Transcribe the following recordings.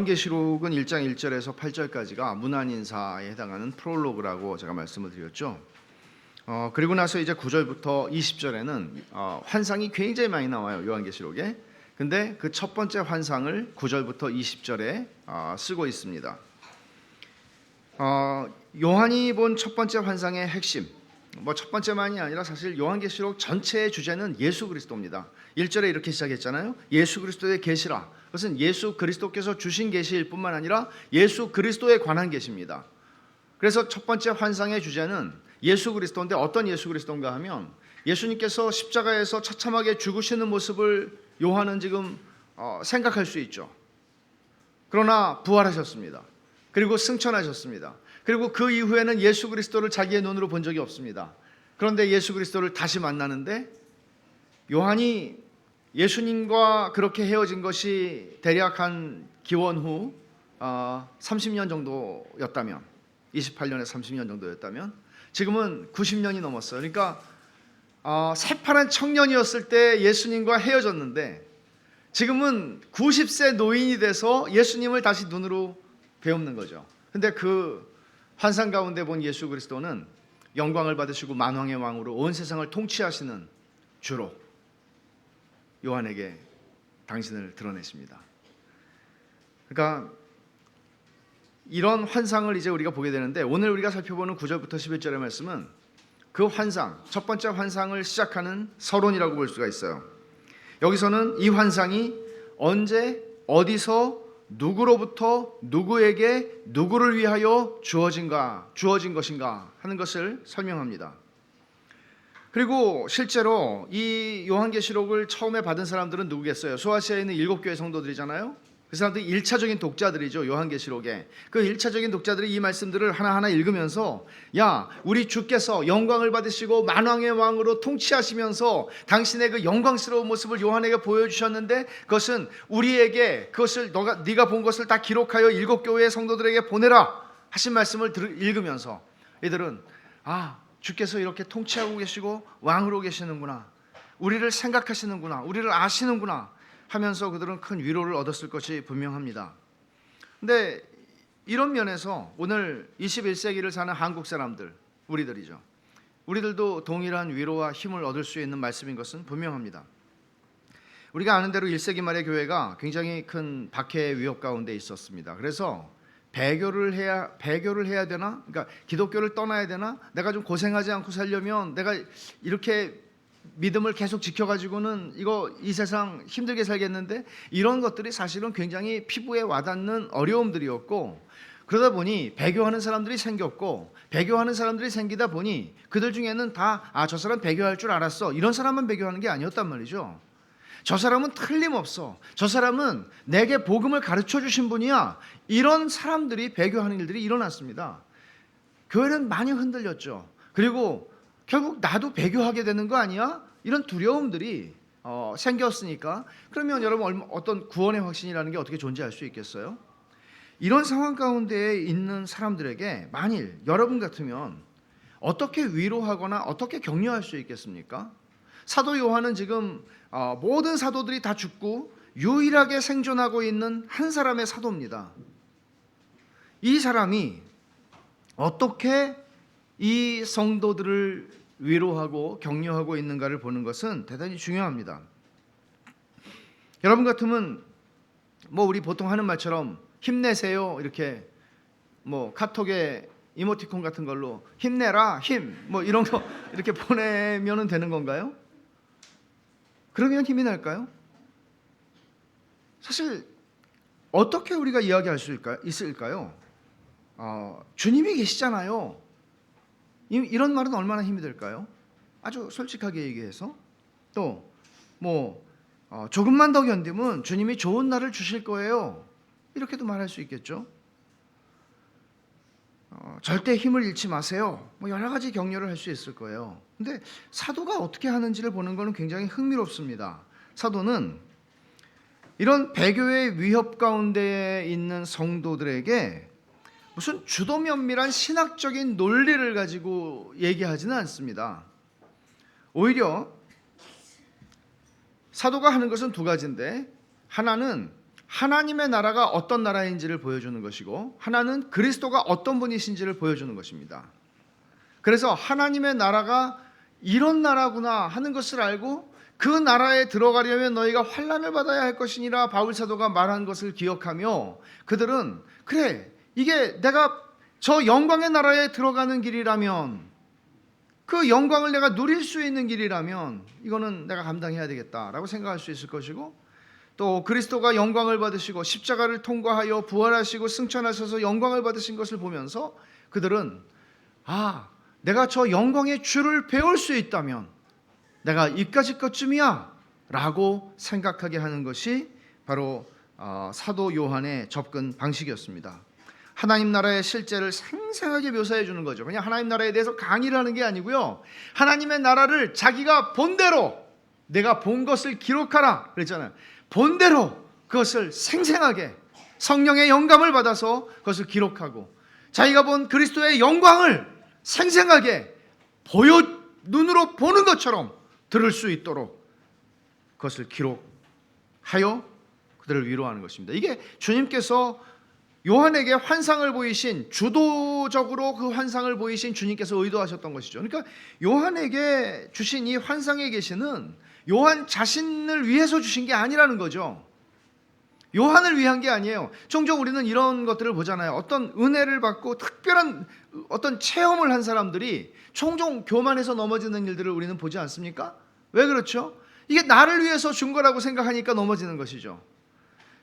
요한계시록은 1장 1절에서 8절까지가 문안인사에 해당하는 프롤로그라고 제가 말씀을 드렸죠. 그리고 나서 이제 9절부터 20절에는 환상이 굉장히 많이 나와요, 요한계시록에. 근데 그 첫 번째 환상을 9절부터 20절에 쓰고 있습니다. 요한이 본 첫 번째 환상의 핵심, 첫 번째만이 아니라 사실 요한계시록 전체의 주제는 예수 그리스도입니다. 1절에 이렇게 시작했잖아요. 예수 그리스도의 계시라. 그것은 예수 그리스도께서 주신 계시일 뿐만 아니라 예수 그리스도에 관한 계시입니다. 그래서 첫 번째 환상의 주제는 예수 그리스도인데, 어떤 예수 그리스도인가 하면 예수님께서 십자가에서 처참하게 죽으시는 모습을 요한은 지금 생각할 수 있죠. 그러나 부활하셨습니다. 그리고 승천하셨습니다. 그리고 그 이후에는 예수 그리스도를 자기의 눈으로 본 적이 없습니다. 그런데 예수 그리스도를 다시 만나는데, 요한이 예수님과 그렇게 헤어진 것이 대략 한 기원 후 30년 정도였다면, 28년에 30년 정도였다면 지금은 90년이 넘었어요. 그러니까 새파란 청년이었을 때 예수님과 헤어졌는데 지금은 90세 노인이 돼서 예수님을 다시 눈으로 배우는 거죠. 근데 그 환상 가운데 본 예수 그리스도는 영광을 받으시고 만왕의 왕으로 온 세상을 통치하시는 주로 요한에게 당신을 드러내십니다. 그러니까 이런 환상을 이제 우리가 보게 되는데, 오늘 우리가 살펴보는 9절부터 11절의 말씀은 그 환상, 첫 번째 환상을 시작하는 서론이라고 볼 수가 있어요. 여기서는 이 환상이 언제, 어디서, 누구로부터, 누구에게, 누구를 위하여 주어진 것인가 하는 것을 설명합니다. 그리고 실제로 이 요한계시록을 처음에 받은 사람들은 누구겠어요? 소아시아에 있는 7교회 성도들이잖아요. 그 사람들이 1차적인 독자들이죠. 요한계시록에 그 1차적인 독자들이 이 말씀들을 하나하나 읽으면서, 야, 우리 주께서 영광을 받으시고 만왕의 왕으로 통치하시면서 당신의 그 영광스러운 모습을 요한에게 보여주셨는데, 그것은 우리에게, 그것을 네가 본 것을 다 기록하여 7교회의 성도들에게 보내라 하신 말씀을 읽으면서 이들은, 주께서 이렇게 통치하고 계시고 왕으로 계시는구나, 우리를 생각하시는구나, 우리를 아시는구나 하면서 그들은 큰 위로를 얻었을 것이 분명합니다. 근데 이런 면에서 오늘 21세기를 사는 한국 사람들, 우리들이죠. 우리들도 동일한 위로와 힘을 얻을 수 있는 말씀인 것은 분명합니다. 우리가 아는 대로 1세기 말의 교회가 굉장히 큰 박해의 위협 가운데 있었습니다. 그래서 배교를 해야 되나? 그러니까 기독교를 떠나야 되나? 내가 좀 고생하지 않고 살려면 내가 이렇게 믿음을 계속 지켜가지고는 이 세상 힘들게 살겠는데, 이런 것들이 사실은 굉장히 피부에 와닿는 어려움들이었고, 그러다 보니 배교하는 사람들이 생겼고, 배교하는 사람들이 생기다 보니 그들 중에는 다 저 사람 배교할 줄 알았어, 이런 사람만 배교하는 게 아니었단 말이죠. 저 사람은 틀림없어, 저 사람은 내게 복음을 가르쳐 주신 분이야, 이런 사람들이 배교하는 일들이 일어났습니다. 교회는 많이 흔들렸죠. 그리고 결국 나도 배교하게 되는 거 아니야? 이런 두려움들이 생겼으니까, 그러면 여러분 어떤 구원의 확신이라는 게 어떻게 존재할 수 있겠어요? 이런 상황 가운데 있는 사람들에게 만일 여러분 같으면 어떻게 위로하거나 어떻게 격려할 수 있겠습니까? 사도 요한은 지금 모든 사도들이 다 죽고 유일하게 생존하고 있는 한 사람의 사도입니다. 이 사람이 어떻게 이 성도들을 위로하고 격려하고 있는가를 보는 것은 대단히 중요합니다. 여러분 같으면 우리 보통 하는 말처럼 힘내세요, 이렇게 카톡에 이모티콘 같은 걸로 힘내라, 힘 이런 거 이렇게 보내면 되는 건가요? 그러면 힘이 날까요? 사실 어떻게 우리가 이야기할 수 있을까요? 주님이 계시잖아요. 이런 말은 얼마나 힘이 될까요? 아주 솔직하게 얘기해서, 또 조금만 더 견디면 주님이 좋은 날을 주실 거예요, 이렇게도 말할 수 있겠죠. 절대 힘을 잃지 마세요, 여러 가지 격려를 할 수 있을 거예요. 근데 사도가 어떻게 하는지를 보는 것은 굉장히 흥미롭습니다. 사도는 이런 배교의 위협 가운데 있는 성도들에게 무슨 주도면밀한 신학적인 논리를 가지고 얘기하지는 않습니다. 오히려 사도가 하는 것은 두 가지인데, 하나는 하나님의 나라가 어떤 나라인지를 보여주는 것이고, 하나는 그리스도가 어떤 분이신지를 보여주는 것입니다. 그래서 하나님의 나라가 이런 나라구나 하는 것을 알고 그 나라에 들어가려면 너희가 환난을 받아야 할 것이니라 바울 사도가 말한 것을 기억하며, 그들은 그래, 이게 내가 저 영광의 나라에 들어가는 길이라면, 그 영광을 내가 누릴 수 있는 길이라면 이거는 내가 감당해야 되겠다라고 생각할 수 있을 것이고, 또 그리스도가 영광을 받으시고 십자가를 통과하여 부활하시고 승천하셔서 영광을 받으신 것을 보면서 그들은 내가 저 영광의 주를 배울 수 있다면 내가 이까짓 것쯤이야 라고 생각하게 하는 것이 바로 사도 요한의 접근 방식이었습니다. 하나님 나라의 실제를 생생하게 묘사해 주는 거죠. 그냥 하나님 나라에 대해서 강의를 하는 게 아니고요, 하나님의 나라를 자기가 본대로, 내가 본 것을 기록하라 그랬잖아요. 본대로 그것을 생생하게 성령의 영감을 받아서 그것을 기록하고, 자기가 본 그리스도의 영광을 생생하게 눈으로 보는 것처럼 들을 수 있도록 그것을 기록하여 그들을 위로하는 것입니다. 이게 주님께서 요한에게 환상을 보이신, 주도적으로 그 환상을 보이신 주님께서 의도하셨던 것이죠. 그러니까 요한에게 주신 이 환상의 계시는 요한 자신을 위해서 주신 게 아니라는 거죠. 요한을 위한 게 아니에요. 종종 우리는 이런 것들을 보잖아요. 어떤 은혜를 받고 특별한 어떤 체험을 한 사람들이 종종 교만해서 넘어지는 일들을 우리는 보지 않습니까? 왜 그렇죠? 이게 나를 위해서 준 거라고 생각하니까 넘어지는 것이죠.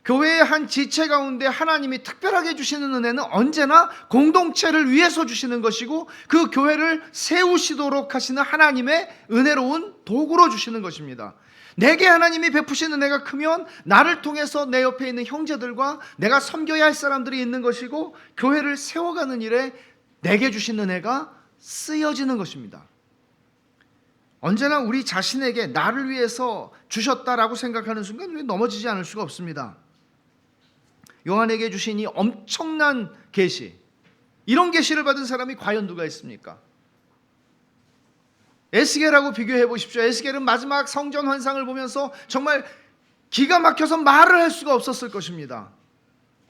교회의 한 지체 가운데 하나님이 특별하게 주시는 은혜는 언제나 공동체를 위해서 주시는 것이고, 그 교회를 세우시도록 하시는 하나님의 은혜로운 도구로 주시는 것입니다. 내게 하나님이 베푸신 은혜가 크면 나를 통해서 내 옆에 있는 형제들과 내가 섬겨야 할 사람들이 있는 것이고, 교회를 세워가는 일에 내게 주신 은혜가 쓰여지는 것입니다. 언제나 우리 자신에게 나를 위해서 주셨다라고 생각하는 순간 우리 넘어지지 않을 수가 없습니다. 요한에게 주신 이 엄청난 계시, 이런 계시를 받은 사람이 과연 누가 있습니까? 에스겔하고 비교해 보십시오. 에스겔은 마지막 성전 환상을 보면서 정말 기가 막혀서 말을 할 수가 없었을 것입니다.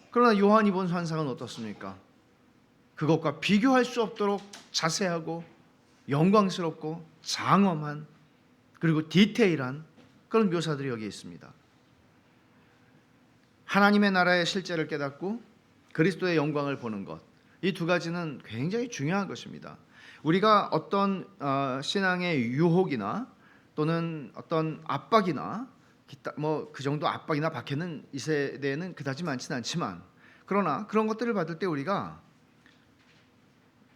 그러나 요한이 본 환상은 어떻습니까? 그것과 비교할 수 없도록 자세하고 영광스럽고 장엄한, 그리고 디테일한 그런 묘사들이 여기에 있습니다. 하나님의 나라의 실제를 깨닫고 그리스도의 영광을 보는 것, 이 두 가지는 굉장히 중요한 것입니다. 우리가 어떤 신앙의 유혹이나 또는 어떤 압박이나 그 정도 압박이나 박해는 이 세대에는 그다지 많지는 않지만, 그러나 그런 것들을 받을 때 우리가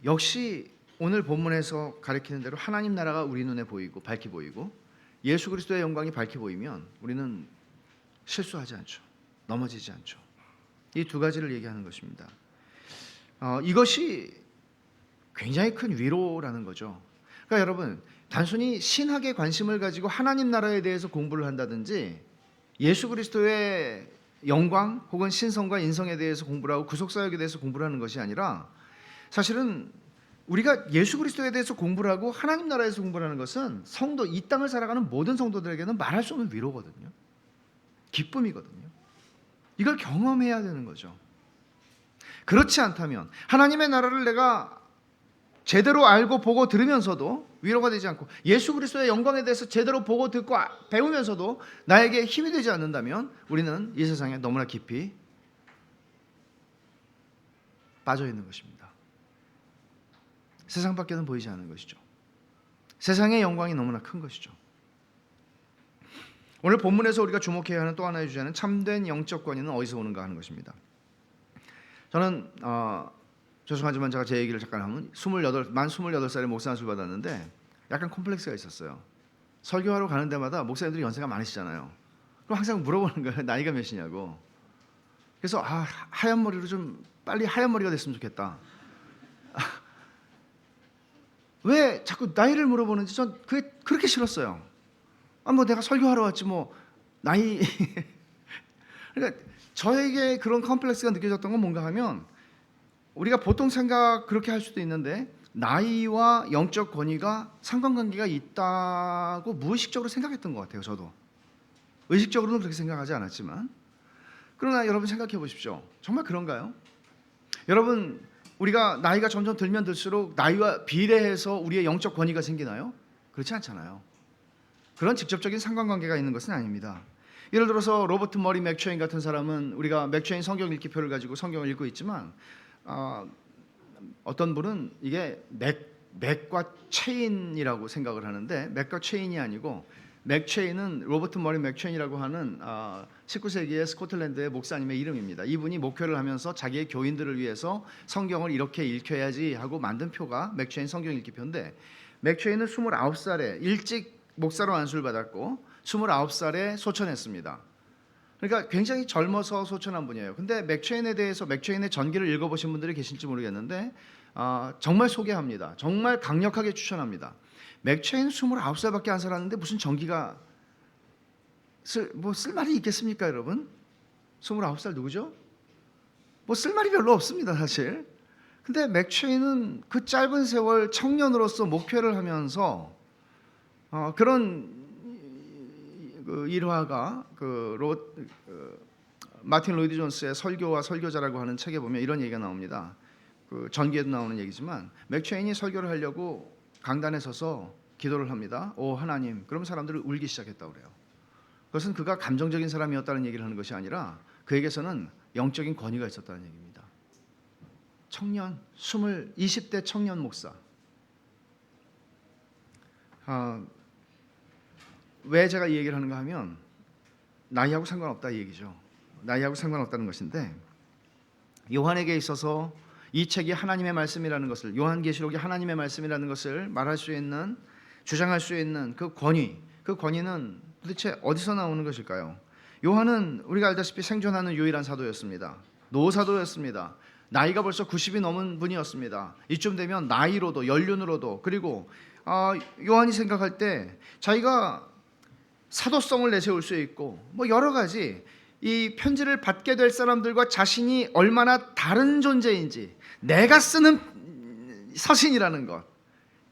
역시 오늘 본문에서 가리키는 대로 하나님 나라가 우리 눈에 보이고 밝게 보이고 예수 그리스도의 영광이 밝게 보이면 우리는 실수하지 않죠. 넘어지지 않죠. 이 두 가지를 얘기하는 것입니다. 이것이 굉장히 큰 위로라는 거죠. 그러니까 여러분, 단순히 신학에 관심을 가지고 하나님 나라에 대해서 공부를 한다든지 예수 그리스도의 영광 혹은 신성과 인성에 대해서 공부를 하고 구속사역에 대해서 공부를 하는 것이 아니라, 사실은 우리가 예수 그리스도에 대해서 공부를 하고 하나님 나라에서 공부를 하는 것은 성도, 이 땅을 살아가는 모든 성도들에게는 말할 수 없는 위로거든요. 기쁨이거든요. 이걸 경험해야 되는 거죠. 그렇지 않다면 하나님의 나라를 내가 제대로 알고 보고 들으면서도 위로가 되지 않고, 예수 그리스도의 영광에 대해서 제대로 보고 듣고 배우면서도 나에게 힘이 되지 않는다면 우리는 이 세상에 너무나 깊이 빠져 있는 것입니다. 세상 밖에는 보이지 않는 것이죠. 세상의 영광이 너무나 큰 것이죠. 오늘 본문에서 우리가 주목해야 하는 또 하나의 주제는 참된 영적 권위는 어디서 오는가 하는 것입니다. 저는 죄송하지만 제가 제 얘기를 잠깐 하면 만 28살에 목사 안수를 받았는데 약간 콤플렉스가 있었어요. 설교하러 가는 데마다 목사님들이 연세가 많으시잖아요. 그럼 항상 물어보는 거예요. 나이가 몇이냐고. 그래서 하얀 머리로 좀 빨리 하얀 머리가 됐으면 좋겠다. 왜 자꾸 나이를 물어보는지 전 그게 그렇게 싫었어요. 뭐 내가 설교하러 왔지 뭐 나이. 그러니까 저에게 그런 컴플렉스가 느껴졌던 건 뭔가 하면, 우리가 보통 생각 그렇게 할 수도 있는데 나이와 영적 권위가 상관관계가 있다고 무의식적으로 생각했던 것 같아요. 저도 의식적으로는 그렇게 생각하지 않았지만, 그러나 여러분 생각해 보십시오. 정말 그런가요? 여러분, 우리가 나이가 점점 들면 들수록 나이와 비례해서 우리의 영적 권위가 생기나요? 그렇지 않잖아요. 그런 직접적인 상관관계가 있는 것은 아닙니다. 예를 들어서 로버트 머리 맥체인 같은 사람은, 우리가 맥체인 성경 읽기표를 가지고 성경을 읽고 있지만 어떤 분은 이게 맥과 체인이라고 생각을 하는데, 맥과 체인이 아니고 맥체인은 로버트 머리 맥체인이라고 하는 19세기의 스코틀랜드의 목사님의 이름입니다. 이분이 목회를 하면서 자기의 교인들을 위해서 성경을 이렇게 읽혀야지 하고 만든 표가 맥체인 성경 읽기표인데, 맥체인은 29살에 일찍 목사로 안수를 받았고 29살에 소천했습니다. 그러니까 굉장히 젊어서 소천한 분이에요. 근데 맥체인에 대해서, 맥체인의 전기를 읽어보신 분들이 계실지 모르겠는데 정말 소개합니다. 정말 강력하게 추천합니다. 맥체인 29살밖에 안 살았는데 무슨 전기가 쓸 말이 있겠습니까, 여러분? 29살 누구죠? 쓸 말이 별로 없습니다, 사실. 근데 맥체인은 그 짧은 세월 청년으로서 목회를 하면서 그런 일화가 마틴 로이드 존스의 설교와 설교자라고 하는 책에 보면 이런 얘기가 나옵니다. 전기에도 나오는 얘기지만, 맥체인이 설교를 하려고 강단에 서서 기도를 합니다. 오 하나님. 그럼 사람들이 울기 시작했다고 그래요. 그것은 그가 감정적인 사람이었다는 얘기를 하는 것이 아니라 그에게서는 영적인 권위가 있었다는 얘기입니다. 청년, 20대 청년 목사. 왜 제가 이 얘기를 하는가 하면, 나이하고 상관없다 이 얘기죠. 나이하고 상관없다는 것인데, 요한에게 있어서 이 책이 하나님의 말씀이라는 것을, 요한계시록이 하나님의 말씀이라는 것을 말할 수 있는, 주장할 수 있는 그 권위는 도대체 어디서 나오는 것일까요? 요한은 우리가 알다시피 생존하는 유일한 사도였습니다. 노사도였습니다. 나이가 벌써 90이 넘은 분이었습니다. 이쯤 되면 나이로도 연륜으로도, 그리고 요한이 생각할 때 자기가 사도성을 내세울 수 있고 여러 가지, 이 편지를 받게 될 사람들과 자신이 얼마나 다른 존재인지, 내가 쓰는 서신이라는 것,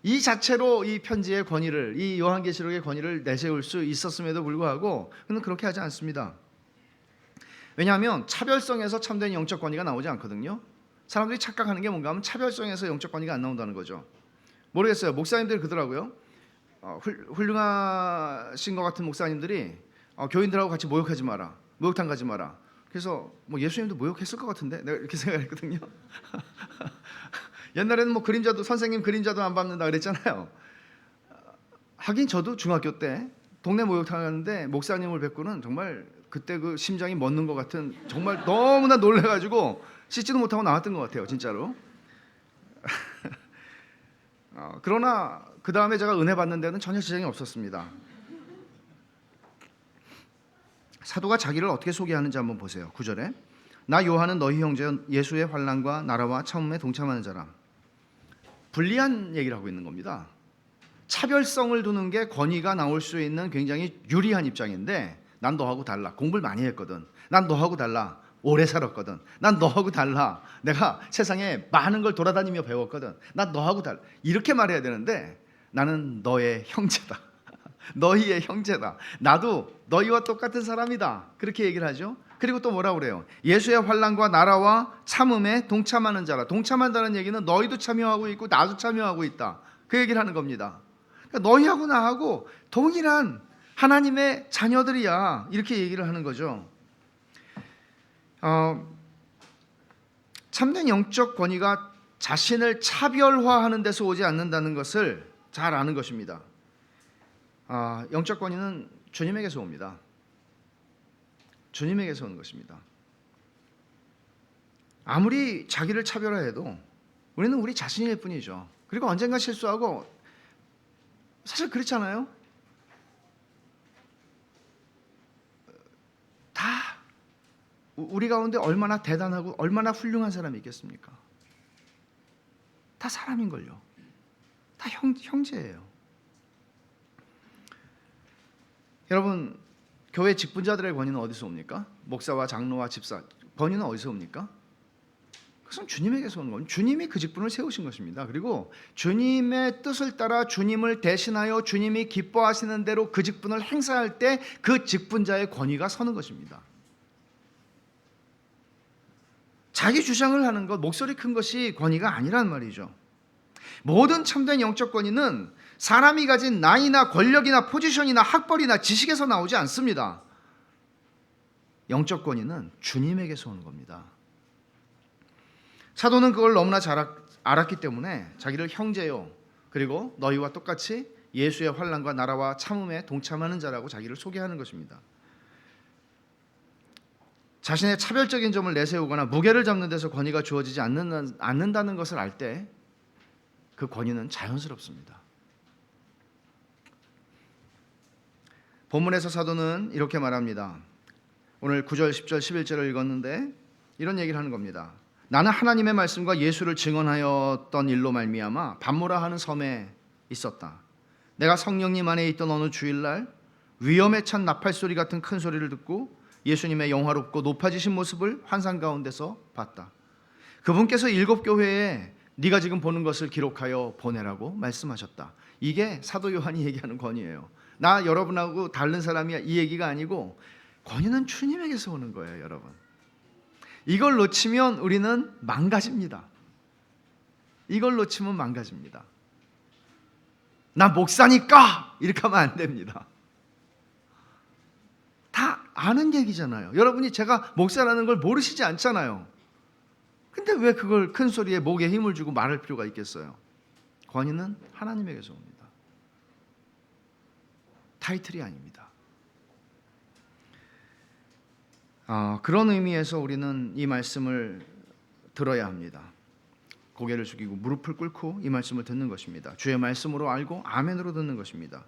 이 자체로 이 편지의 권위를, 이 요한계시록의 권위를 내세울 수 있었음에도 불구하고 그는 그렇게 하지 않습니다. 왜냐하면 차별성에서 참된 영적 권위가 나오지 않거든요. 사람들이 착각하는 게 뭔가 하면 차별성에서 영적 권위가 안 나온다는 거죠. 모르겠어요. 목사님들이 그러더라고요. 훌륭하신 것 같은 목사님들이 교인들하고 같이 모욕하지 마라, 목욕탕 가지 마라. 그래서 예수님도 모욕했을 것 같은데, 내가 이렇게 생각했거든요. 옛날에는 그림자도, 선생님 그림자도 안 밟는다 그랬잖아요. 하긴 저도 중학교 때 동네 목욕탕 갔는데 목사님을 뵙고는 정말 그때 그 심장이 멎는 것 같은, 정말 너무나 놀래가지고 씻지도 못하고 나왔던 것 같아요, 진짜로. 그러나 그 다음에 제가 은혜 받는 데는 전혀 지장이 없었습니다. 사도가 자기를 어떻게 소개하는지 한번 보세요. 9절에 나 요한은 너희 형제 예수의 환난과 나라와 참음에 동참하는 자라. 불리한 얘기를 하고 있는 겁니다. 차별성을 두는 게 권위가 나올 수 있는 굉장히 유리한 입장인데, 난 너하고 달라, 공부를 많이 했거든, 난 너하고 달라, 오래 살았거든, 난 너하고 달라, 내가 세상에 많은 걸 돌아다니며 배웠거든, 난 너하고 달라, 이렇게 말해야 되는데 나는 너의 형제다. 너희의 형제다. 나도 너희와 똑같은 사람이다. 그렇게 얘기를 하죠. 그리고 또 뭐라고 그래요? 예수의 환난과 나라와 참음에 동참하는 자라. 동참한다는 얘기는 너희도 참여하고 있고 나도 참여하고 있다, 그 얘기를 하는 겁니다. 그러니까 너희하고 나하고 동일한 하나님의 자녀들이야, 이렇게 얘기를 하는 거죠. 참된 영적 권위가 자신을 차별화하는 데서 오지 않는다는 것을 잘 아는 것입니다. 영적 권위는 주님에게서 옵니다. 주님에게서 오는 것입니다. 아무리 자기를 차별화해도 우리는 우리 자신일 뿐이죠. 그리고 언젠가 실수하고, 사실 그렇잖아요. 다 우리 가운데 얼마나 대단하고 얼마나 훌륭한 사람이 있겠습니까? 다 사람인걸요. 다 형제예요. 여러분, 교회 직분자들의 권위는 어디서 옵니까? 목사와 장로와 집사, 권위는 어디서 옵니까? 그것은 주님에게서 오는 겁니다. 주님이 그 직분을 세우신 것입니다. 그리고 주님의 뜻을 따라 주님을 대신하여 주님이 기뻐하시는 대로 그 직분을 행사할 때 그 직분자의 권위가 서는 것입니다. 자기 주장을 하는 것, 목소리 큰 것이 권위가 아니란 말이죠. 모든 참된 영적 권위는 사람이 가진 나이나 권력이나 포지션이나 학벌이나 지식에서 나오지 않습니다. 영적 권위는 주님에게서 오는 겁니다. 사도는 그걸 너무나 잘 알았기 때문에 자기를 형제요, 그리고 너희와 똑같이 예수의 환난과 나라와 참음에 동참하는 자라고 자기를 소개하는 것입니다. 자신의 차별적인 점을 내세우거나 무게를 잡는 데서 권위가 주어지지 않는다는 것을 알 때 그 권위는 자연스럽습니다. 본문에서 사도는 이렇게 말합니다. 오늘 9절, 10절, 11절을 읽었는데 이런 얘기를 하는 겁니다. 나는 하나님의 말씀과 예수를 증언하였던 일로 말미암아 밤모라 하는 섬에 있었다. 내가 성령님 안에 있던 어느 주일날 위험에 찬 나팔소리 같은 큰 소리를 듣고 예수님의 영화롭고 높아지신 모습을 환상 가운데서 봤다. 그분께서 7교회에 네가 지금 보는 것을 기록하여 보내라고 말씀하셨다. 이게 사도 요한이 얘기하는 권위예요. 나 여러분하고 다른 사람이야 이 얘기가 아니고 권위는 주님에게서 오는 거예요, 여러분. 이걸 놓치면 우리는 망가집니다. 이걸 놓치면 망가집니다. 나 목사니까 이렇게 하면 안 됩니다. 다 아는 얘기잖아요. 여러분이 제가 목사라는 걸 모르시지 않잖아요. 근데 왜 그걸 큰 소리에 목에 힘을 주고 말할 필요가 있겠어요? 권위는 하나님에게서 옵니다. 타이틀이 아닙니다. 그런 의미에서 우리는 이 말씀을 들어야 합니다. 고개를 숙이고 무릎을 꿇고 이 말씀을 듣는 것입니다. 주의 말씀으로 알고 아멘으로 듣는 것입니다.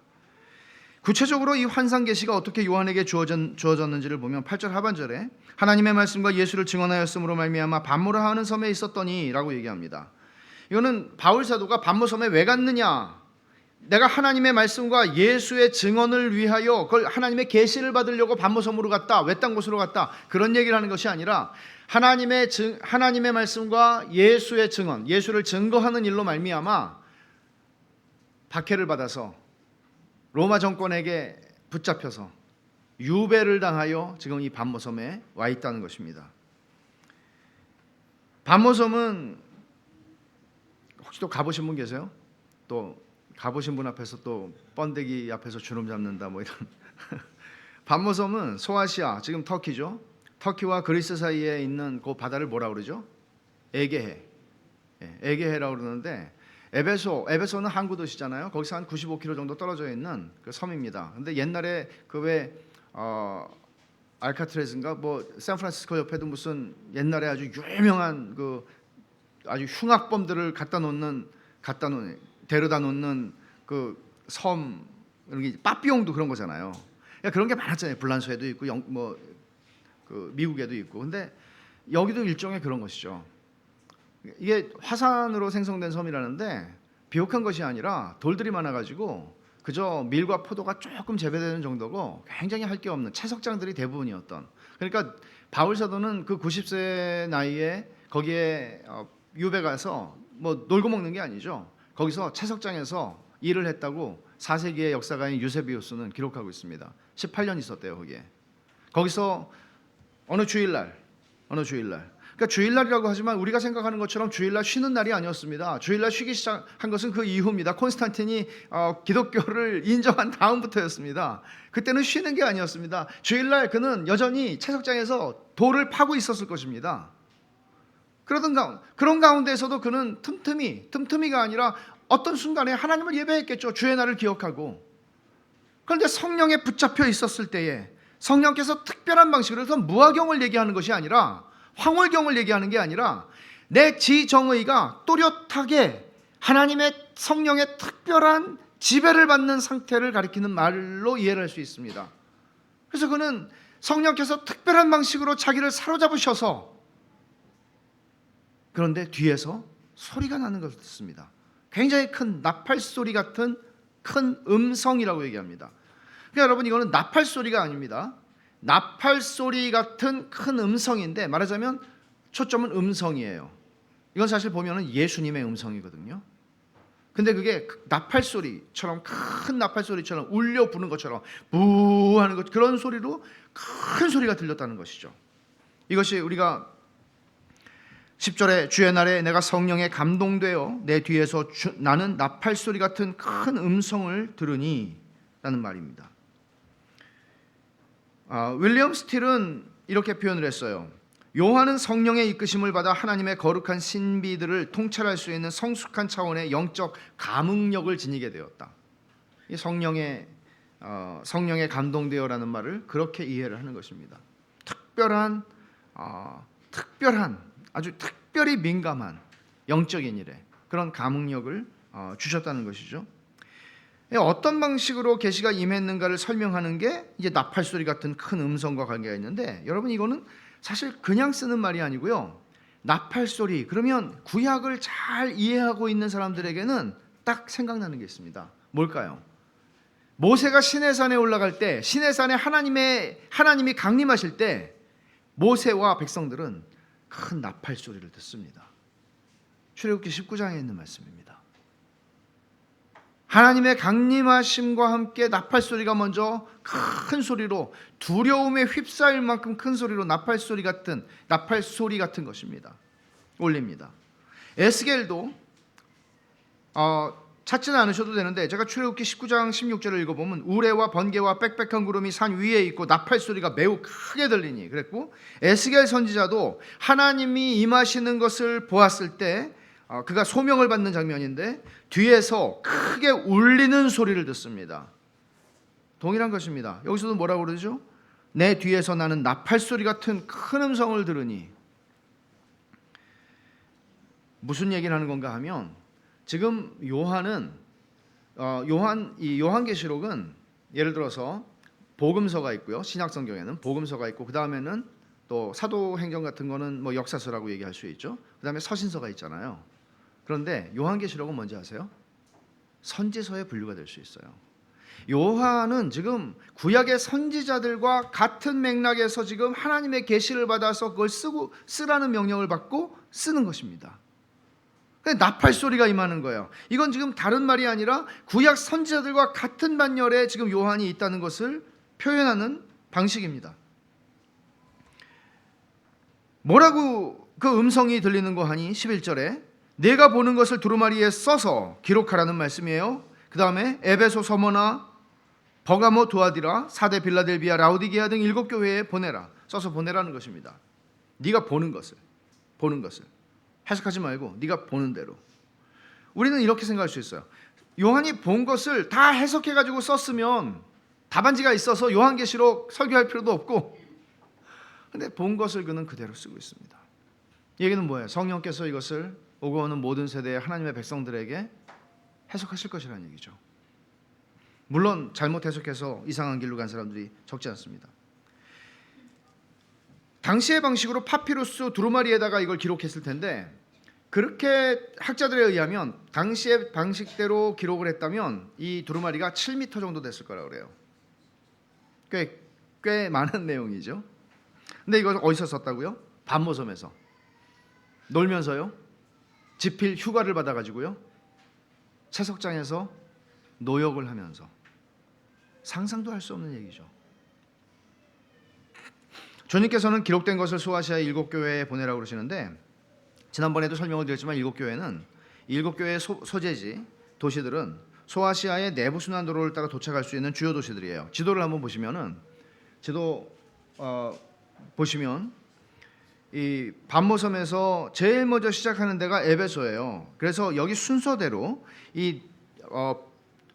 구체적으로 이 환상 계시가 어떻게 요한에게 주어졌는지를 보면 8절 하반절에 하나님의 말씀과 예수를 증언하였으므로 말미암아 밤모라 하는 섬에 있었더니 라고 얘기합니다. 이거는 바울 사도가 밤모섬에 왜 갔느냐, 내가 하나님의 말씀과 예수의 증언을 위하여 그걸 하나님의 계시를 받으려고 밤모섬으로 갔다, 외딴 곳으로 갔다, 그런 얘기를 하는 것이 아니라 하나님의 말씀과 예수의 증언, 예수를 증거하는 일로 말미암아 박해를 받아서 로마 정권에게 붙잡혀서 유배를 당하여 지금 이 밤모섬에 와 있다는 것입니다. 밤모섬은 혹시 또 가보신 분 계세요? 또 가보신 분 앞에서 또 번데기 앞에서 주름 잡는다 뭐 이런 밤모섬은 소아시아, 지금 터키죠. 터키와 그리스 사이에 있는 그 바다를 뭐라 그러죠? 에게해. 에게해라고 그러는데 에베소는 항구 도시잖아요. 거기서 한 95km 정도 떨어져 있는 그 섬입니다. 근데 옛날에 그 왜 알카트레즈인가 뭐 샌프란시스코 옆에도 무슨 옛날에 아주 유명한 그 아주 흉악범들을 데려다 놓는 그 섬, 빠삐용도 그런 거잖아요. 그러니까 그런 게 많았잖아요. 불란서에도 있고 그 미국에도 있고. 근데 여기도 일종의 그런 것이죠. 이게 화산으로 생성된 섬이라는데 비옥한 것이 아니라 돌들이 많아가지고 그저 밀과 포도가 조금 재배되는 정도고 굉장히 할 게 없는 채석장들이 대부분이었던. 그러니까 바울 사도는 그 90세 나이에 거기에 유배 가서 뭐 놀고 먹는 게 아니죠. 거기서 채석장에서 일을 했다고 4세기의 역사가인 유세비우스는 기록하고 있습니다. 18년 있었대요 거기에. 거기서 어느 주일날 그러니까 주일날이라고 하지만 우리가 생각하는 것처럼 주일날 쉬는 날이 아니었습니다. 주일날 쉬기 시작한 것은 그 이후입니다. 콘스탄틴이 기독교를 인정한 다음부터였습니다. 그때는 쉬는 게 아니었습니다. 주일날 그는 여전히 채석장에서 돌을 파고 있었을 것입니다. 그런 가운데에서도 그는 틈틈이가 아니라 어떤 순간에 하나님을 예배했겠죠. 주의 날을 기억하고. 그런데 성령에 붙잡혀 있었을 때에 성령께서 특별한 방식으로 해서 무화경을 얘기하는 것이 아니라 황홀경을 얘기하는 게 아니라 내 지정의가 또렷하게 하나님의 성령의 특별한 지배를 받는 상태를 가리키는 말로 이해를 할 수 있습니다. 그래서 그는 성령께서 특별한 방식으로 자기를 사로잡으셔서, 그런데 뒤에서 소리가 나는 것을 듣습니다. 굉장히 큰 나팔소리 같은 큰 음성이라고 얘기합니다. 그러니까 여러분, 이거는 나팔소리가 아닙니다. 나팔소리 같은 큰 음성인데 말하자면 초점은 음성이에요. 이건 사실 보면은 예수님의 음성이거든요. 근데 그게 나팔소리처럼, 큰 나팔소리처럼 울려 부는 것처럼 부 하는 것, 그런 소리로 큰 소리가 들렸다는 것이죠. 이것이 우리가 10절에 주의 날에 내가 성령에 감동되어 내 뒤에서 나는 나팔소리 같은 큰 음성을 들으니 라는 말입니다. 윌리엄 스틸은 이렇게 표현을 했어요. 요한은 성령의 이끄심을 받아 하나님의 거룩한 신비들을 통찰할 수 있는 성숙한 차원의 영적 감응력을 지니게 되었다. 이 성령에 감동되어라는 말을 그렇게 이해를 하는 것입니다. 특별한 아주 특별히 민감한 영적인 일에 그런 감응력을 주셨다는 것이죠. 어떤 방식으로 계시가 임했는가를 설명하는 게 이제 나팔소리 같은 큰 음성과 관계가 있는데, 여러분 이거는 사실 그냥 쓰는 말이 아니고요. 나팔소리 그러면 구약을 잘 이해하고 있는 사람들에게는 딱 생각나는 게 있습니다. 뭘까요? 모세가 시내산에 올라갈 때, 시내산에 하나님이 강림하실 때 모세와 백성들은 큰 나팔소리를 듣습니다. 출애굽기 19장에 있는 말씀입니다. 하나님의 강림하심과 함께 나팔소리가 먼저 큰 소리로, 두려움에 휩싸일 만큼 큰 소리로 나팔소리 같은 것입니다. 올립니다. 에스겔도 찾지는 않으셔도 되는데, 제가 출애굽기 19장 16절을 읽어보면 우레와 번개와 빽빽한 구름이 산 위에 있고 나팔소리가 매우 크게 들리니 그랬고, 에스겔 선지자도 하나님이 임하시는 것을 보았을 때 그가 소명을 받는 장면인데 뒤에서 크게 울리는 소리를 듣습니다. 동일한 것입니다. 여기서도 뭐라고 그러죠? 내 뒤에서 나는 나팔소리 같은 큰 음성을 들으니. 무슨 얘기를 하는 건가 하면, 지금 요한계시록은 예를 들어서 복음서가 있고요. 신약성경에는 복음서가 있고, 그 다음에는 또 사도행전 같은 거는 뭐 역사서라고 얘기할 수 있죠. 그 다음에 서신서가 있잖아요. 그런데 요한계시록은 뭔지 아세요? 선지서에 분류가 될 수 있어요. 요한은 지금 구약의 선지자들과 같은 맥락에서 지금 하나님의 계시를 받아서 그걸 쓰라는 명령을 받고 쓰는 것입니다. 나팔소리가 임하는 거예요. 이건 지금 다른 말이 아니라 구약 선지자들과 같은 반열에 지금 요한이 있다는 것을 표현하는 방식입니다. 뭐라고 그 음성이 들리는 거 하니 11절에 내가 보는 것을 두루마리에 써서 기록하라는 말씀이에요. 그 다음에 에베소, 서머나, 버가모, 두아디라, 사데, 빌라델비아, 라우디게아 등 7교회에 보내라. 써서 보내라는 것입니다. 네가 보는 것을 해석하지 말고 네가 보는 대로. 우리는 이렇게 생각할 수 있어요. 요한이 본 것을 다 해석해가지고 썼으면 답안지가 있어서 요한계시록 설교할 필요도 없고, 근데 본 것을 그는 그대로 쓰고 있습니다. 이 얘기는 뭐예요? 성령께서 이것을 오고 오는 모든 세대의 하나님의 백성들에게 해석하실 것이라는 얘기죠. 물론 잘못 해석해서 이상한 길로 간 사람들이 적지 않습니다. 당시의 방식으로 파피루스 두루마리에다가 이걸 기록했을 텐데, 그렇게 학자들에 의하면 당시의 방식대로 기록을 했다면 이 두루마리가 7m 정도 됐을 거라고 그래요. 꽤 많은 내용이죠. 근데 이걸 어디서 썼다고요? 반모섬에서 놀면서요. 집필 휴가를 받아가지고요. 채석장에서 노역을 하면서. 상상도 할 수 없는 얘기죠. 주님께서는 기록된 것을 소아시아 7교회에 보내라고 그러시는데, 지난번에도 설명을 드렸지만 7교회는 7교회의 소재지 도시들은 소아시아의 내부 순환도로를 따라 도착할 수 있는 주요 도시들이에요. 지도를 한번 보시면은 보시면 이 반모섬에서 제일 먼저 시작하는 데가 에베소예요. 그래서 여기 순서대로 이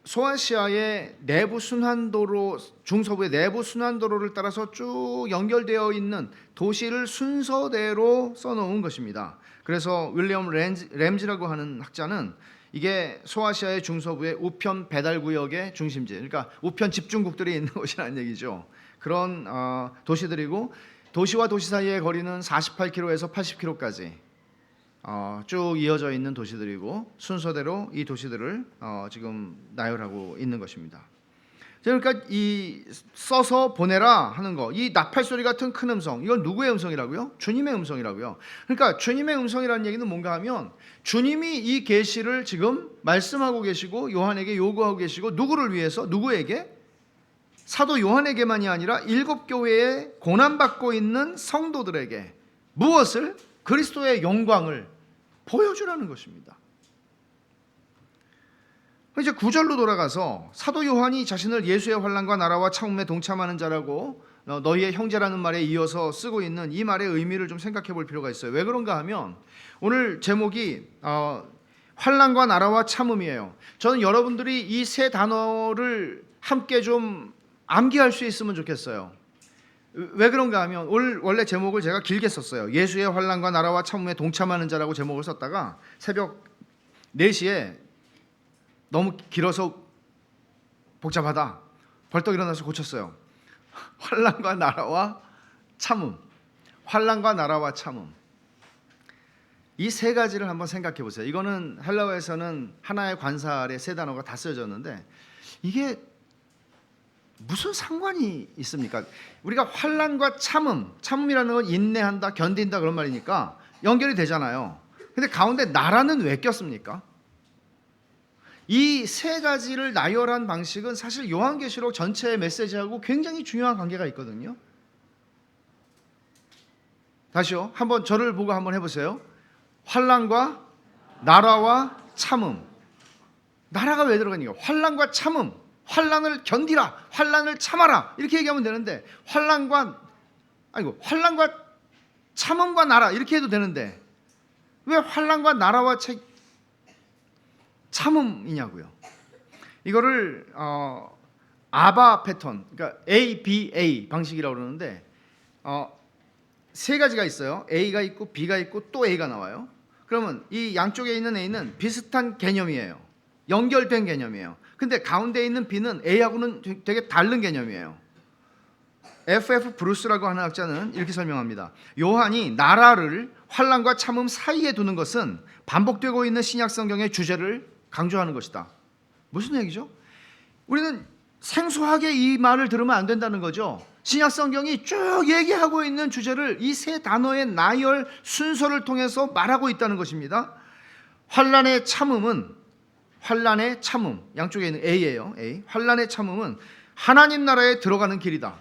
소아시아의 내부 순환도로, 중서부의 내부 순환도로를 따라서 쭉 연결되어 있는 도시를 순서대로 써놓은 것입니다. 그래서 윌리엄 램지라고 하는 학자는 이게 소아시아의 중서부의 우편 배달구역의 중심지, 그러니까 우편 집중국들이 있는 곳이라는 얘기죠. 그런 도시들이고, 도시와 도시 사이의 거리는 48km에서 80km까지 쭉 이어져 있는 도시들이고, 순서대로 이 도시들을 지금 나열하고 있는 것입니다. 그러니까 이 써서 보내라 하는 거, 이 나팔소리 같은 큰 음성, 이건 누구의 음성이라고요? 주님의 음성이라고요. 그러니까 주님의 음성이라는 얘기는 뭔가 하면, 주님이 이 계시를 지금 말씀하고 계시고 요한에게 요구하고 계시고, 누구를 위해서? 누구에게? 사도 요한에게만이 아니라 7교회에 고난받고 있는 성도들에게. 무엇을? 그리스도의 영광을 보여주라는 것입니다. 이제 9절로 돌아가서 사도 요한이 자신을 예수의 환난과 나라와 참음에 동참하는 자라고 너희의 형제라는 말에 이어서 쓰고 있는 이 말의 의미를 좀 생각해 볼 필요가 있어요. 왜 그런가 하면 오늘 제목이 환난과 나라와 참음이에요. 저는 여러분들이 이 세 단어를 함께 좀 암기할 수 있으면 좋겠어요. 왜 그런가 하면 원래 제목을 제가 길게 썼어요. 예수의 환난과 나라와 참음에 동참하는 자라고 제목을 썼다가 새벽 4시에 너무 길어서 복잡하다 벌떡 일어나서 고쳤어요. 환난과 나라와 참음, 환난과 나라와 참음, 이 세 가지를 한번 생각해 보세요. 이거는 헬라어에서는 하나의 관살에 세 단어가 다 쓰여졌는데 이게 무슨 상관이 있습니까? 우리가 환난과 참음이라는 건 인내한다, 견딘다 그런 말이니까 연결이 되잖아요. 근데 가운데 나라는 왜 꼈습니까? 이 세 가지를 나열한 방식은 사실 요한계시록 전체의 메시지하고 굉장히 중요한 관계가 있거든요. 다시요. 한번 저를 보고 한번 해보세요. 환난과 나라와 참음. 나라가 왜 들어가니까? 환난과 참음. 환난을 견디라, 환난을 참아라 이렇게 얘기하면 되는데 환난과 참음과 나라 이렇게 해도 되는데 왜 환난과 나라와 참음이냐고요. 이거를 아바 패턴, 그러니까 ABA 방식이라고 그러는데 세 가지가 있어요. A가 있고 B가 있고 또 A가 나와요. 그러면 이 양쪽에 있는 A는 비슷한 개념이에요. 연결된 개념이에요. 근데 가운데 있는 B는 A하고는 되게 다른 개념이에요. F.F. 브루스라고 하는 학자는 이렇게 설명합니다. 요한이 나라를 환난과 참음 사이에 두는 것은 반복되고 있는 신약 성경의 주제를 강조하는 것이다. 무슨 얘기죠? 우리는 생소하게 이 말을 들으면 안 된다는 거죠. 신약 성경이 쭉 얘기하고 있는 주제를 이 세 단어의 나열 순서를 통해서 말하고 있다는 것입니다. 환난의 참음, 양쪽에 있는 A예요. A. 환난의 참음은 하나님 나라에 들어가는 길이다.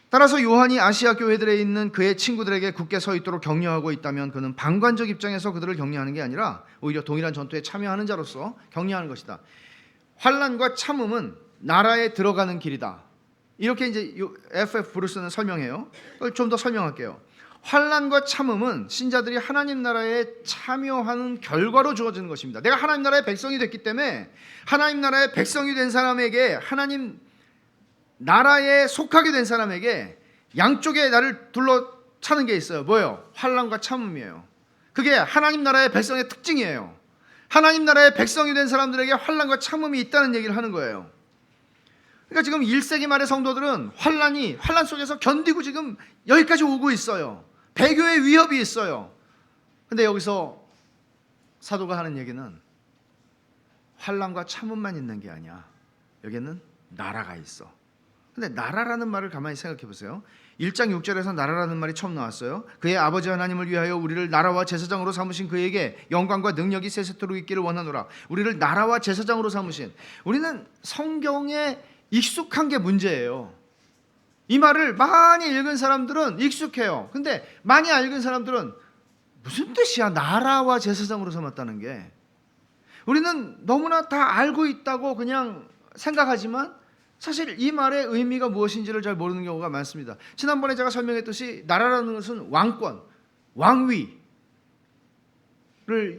따라서 요한이 아시아 교회들에 있는 그의 친구들에게 굳게 서 있도록 격려하고 있다면 그는 방관적 입장에서 그들을 격려하는 게 아니라 오히려 동일한 전투에 참여하는 자로서 격려하는 것이다. 환난과 참음은 나라에 들어가는 길이다. 이렇게 이제 F.F. 브루스는 설명해요. 좀 더 설명할게요. 환난과 참음은 신자들이 하나님 나라에 참여하는 결과로 주어지는 것입니다. 내가 하나님 나라의 백성이 됐기 때문에 하나님 나라의 백성이 된 사람에게, 하나님 나라에 속하게 된 사람에게 양쪽에 나를 둘러차는 게 있어요. 뭐예요? 환난과 참음이에요. 그게 하나님 나라의 백성의 특징이에요. 하나님 나라의 백성이 된 사람들에게 환난과 참음이 있다는 얘기를 하는 거예요. 그러니까 지금 1세기 말의 성도들은 환난 속에서 견디고 지금 여기까지 오고 있어요. 배교의 위협이 있어요. 근데 여기서 사도가 하는 얘기는 환난과 참음만 있는 게 아니야. 여기는 나라가 있어. 근데 나라라는 말을 가만히 생각해 보세요. 1장 6절에서 나라라는 말이 처음 나왔어요. 그의 아버지 하나님을 위하여 우리를 나라와 제사장으로 삼으신 그에게 영광과 능력이 세세토록 있기를 원하노라. 우리를 나라와 제사장으로 삼으신. 우리는 성경에 익숙한 게 문제예요. 이 말을 많이 읽은 사람들은 익숙해요. 근데 많이 안 읽은 사람들은 무슨 뜻이야? 나라와 제사장으로 삼았다는 게. 우리는 너무나 다 알고 있다고 그냥 생각하지만 사실 이 말의 의미가 무엇인지를 잘 모르는 경우가 많습니다. 지난번에 제가 설명했듯이 나라라는 것은 왕권, 왕위를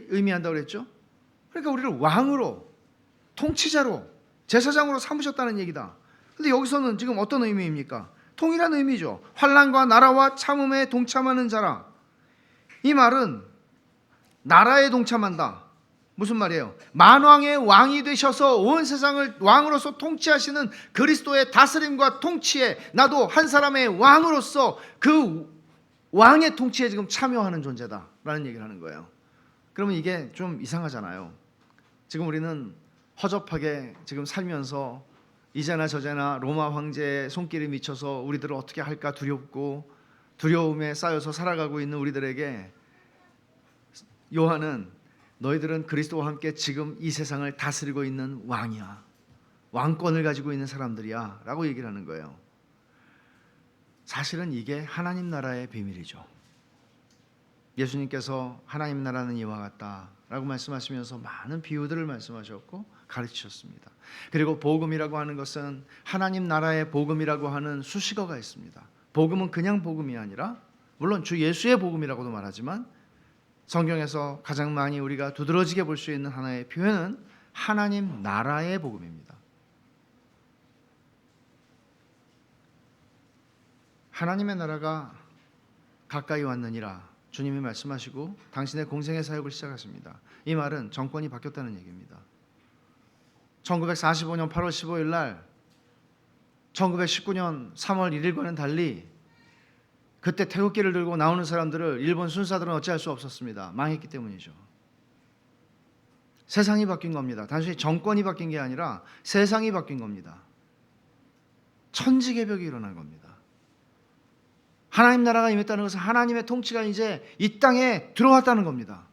의미한다고 그랬죠. 그러니까 우리를 왕으로, 통치자로, 제사장으로 삼으셨다는 얘기다. 근데 여기서는 지금 어떤 의미입니까? 통일한 의미죠. 환난과 나라와 참음에 동참하는 자라. 이 말은 나라에 동참한다. 무슨 말이에요? 만왕의 왕이 되셔서 온 세상을 왕으로서 통치하시는 그리스도의 다스림과 통치에 나도 한 사람의 왕으로서 그 왕의 통치에 지금 참여하는 존재다라는 얘기를 하는 거예요. 그러면 이게 좀 이상하잖아요. 지금 우리는 허접하게 지금 살면서 이제나 저제나 로마 황제의 손길에 미쳐서 우리들을 어떻게 할까 두렵고 두려움에 쌓여서 살아가고 있는 우리들에게 요한은 너희들은 그리스도와 함께 지금 이 세상을 다스리고 있는 왕이야. 왕권을 가지고 있는 사람들이야 라고 얘기를 하는 거예요. 사실은 이게 하나님 나라의 비밀이죠. 예수님께서 하나님 나라는 이와 같다라고 말씀하시면서 많은 비유들을 말씀하셨고 가르치셨습니다. 그리고 복음이라고 하는 것은 하나님 나라의 복음이라고 하는 수식어가 있습니다. 복음은 그냥 복음이 아니라, 물론 주 예수의 복음이라고도 말하지만 성경에서 가장 많이 우리가 두드러지게 볼 수 있는 하나의 표현은 하나님 나라의 복음입니다. 하나님의 나라가 가까이 왔느니라 주님이 말씀하시고 당신의 공생의 사역을 시작하십니다. 이 말은 정권이 바뀌었다는 얘기입니다. 1945년 8월 15일 날 1919년 3월 1일과는 달리 그때 태극기를 들고 나오는 사람들을 일본 순사들은 어찌할 수 없었습니다. 망했기 때문이죠. 세상이 바뀐 겁니다. 단순히 정권이 바뀐 게 아니라 세상이 바뀐 겁니다. 천지개벽이 일어난 겁니다. 하나님 나라가 임했다는 것은 하나님의 통치가 이제 이 땅에 들어왔다는 겁니다.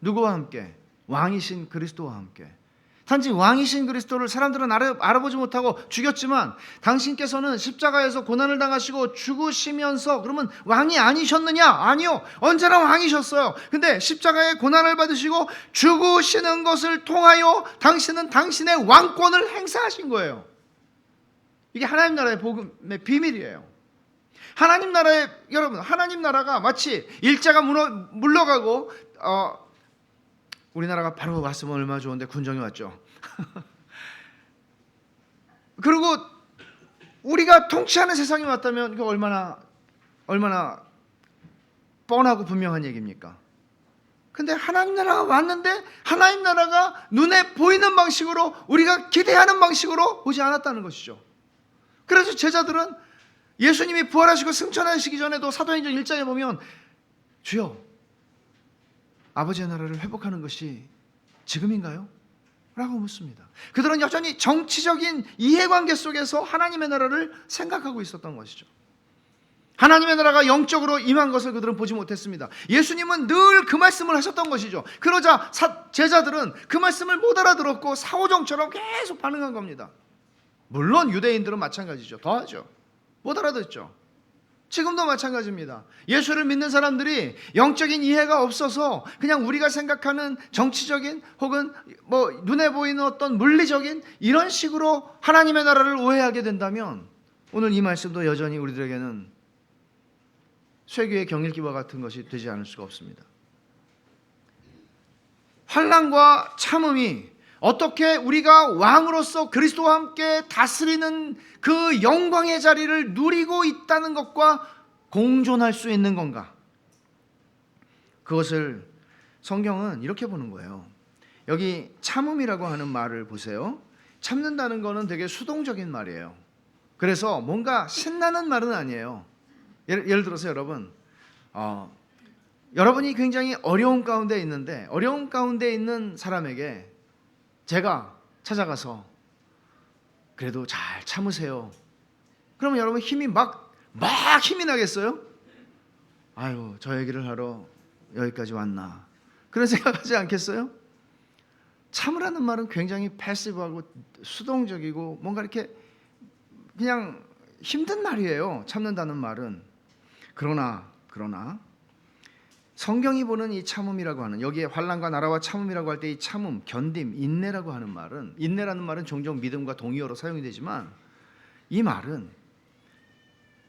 누구와 함께? 왕이신 그리스도와 함께. 단지 왕이신 그리스도를 사람들은 알아보지 못하고 죽였지만 당신께서는 십자가에서 고난을 당하시고 죽으시면서 그러면 왕이 아니셨느냐? 아니요. 언제나 왕이셨어요. 근데 십자가의 고난을 받으시고 죽으시는 것을 통하여 당신은 당신의 왕권을 행사하신 거예요. 이게 하나님 나라의 복음의 비밀이에요. 하나님 나라의, 여러분, 하나님 나라가 마치 일자가 물러가고 우리나라가 바로 왔으면 얼마나 좋은데 군정이 왔죠. 그리고 우리가 통치하는 세상이 왔다면 이거 얼마나 뻔하고 분명한 얘기입니까? 근데 하나님 나라가 왔는데 하나님 나라가 눈에 보이는 방식으로 우리가 기대하는 방식으로 오지 않았다는 것이죠. 그래서 제자들은 예수님이 부활하시고 승천하시기 전에도 사도행전 1장에 보면 주여 아버지의 나라를 회복하는 것이 지금인가요? 라고 묻습니다. 그들은 여전히 정치적인 이해관계 속에서 하나님의 나라를 생각하고 있었던 것이죠. 하나님의 나라가 영적으로 임한 것을 그들은 보지 못했습니다. 예수님은 늘 그 말씀을 하셨던 것이죠. 그러자 제자들은 그 말씀을 못 알아들었고 사오정처럼 계속 반응한 겁니다. 물론 유대인들은 마찬가지죠. 더하죠. 못 알아듣죠. 지금도 마찬가지입니다. 예수를 믿는 사람들이 영적인 이해가 없어서 그냥 우리가 생각하는 정치적인 혹은 눈에 보이는 어떤 물리적인 이런 식으로 하나님의 나라를 오해하게 된다면 오늘 이 말씀도 여전히 우리들에게는 쇠귀의 경읽기와 같은 것이 되지 않을 수가 없습니다. 환난과 참음이 어떻게 우리가 왕으로서 그리스도와 함께 다스리는 그 영광의 자리를 누리고 있다는 것과 공존할 수 있는 건가? 그것을 성경은 이렇게 보는 거예요. 여기 참음이라고 하는 말을 보세요. 참는다는 거는 되게 수동적인 말이에요. 그래서 뭔가 신나는 말은 아니에요. 예를 들어서 여러분이 굉장히 어려운 가운데 있는데 어려운 가운데 있는 사람에게 제가 찾아가서 그래도 잘 참으세요. 그러면 여러분 힘이 막 힘이 나겠어요? 아유, 저 얘기를 하러 여기까지 왔나? 그런 생각하지 않겠어요? 참으라는 말은 굉장히 패시브하고 수동적이고 뭔가 이렇게 그냥 힘든 말이에요. 참는다는 말은. 그러나 성경이 보는 이 참음이라고 하는, 여기에 환난과 나라와 참음이라고 할 때 이 참음, 견딤, 인내라고 하는 말은, 인내라는 말은 종종 믿음과 동의어로 사용이 되지만 이 말은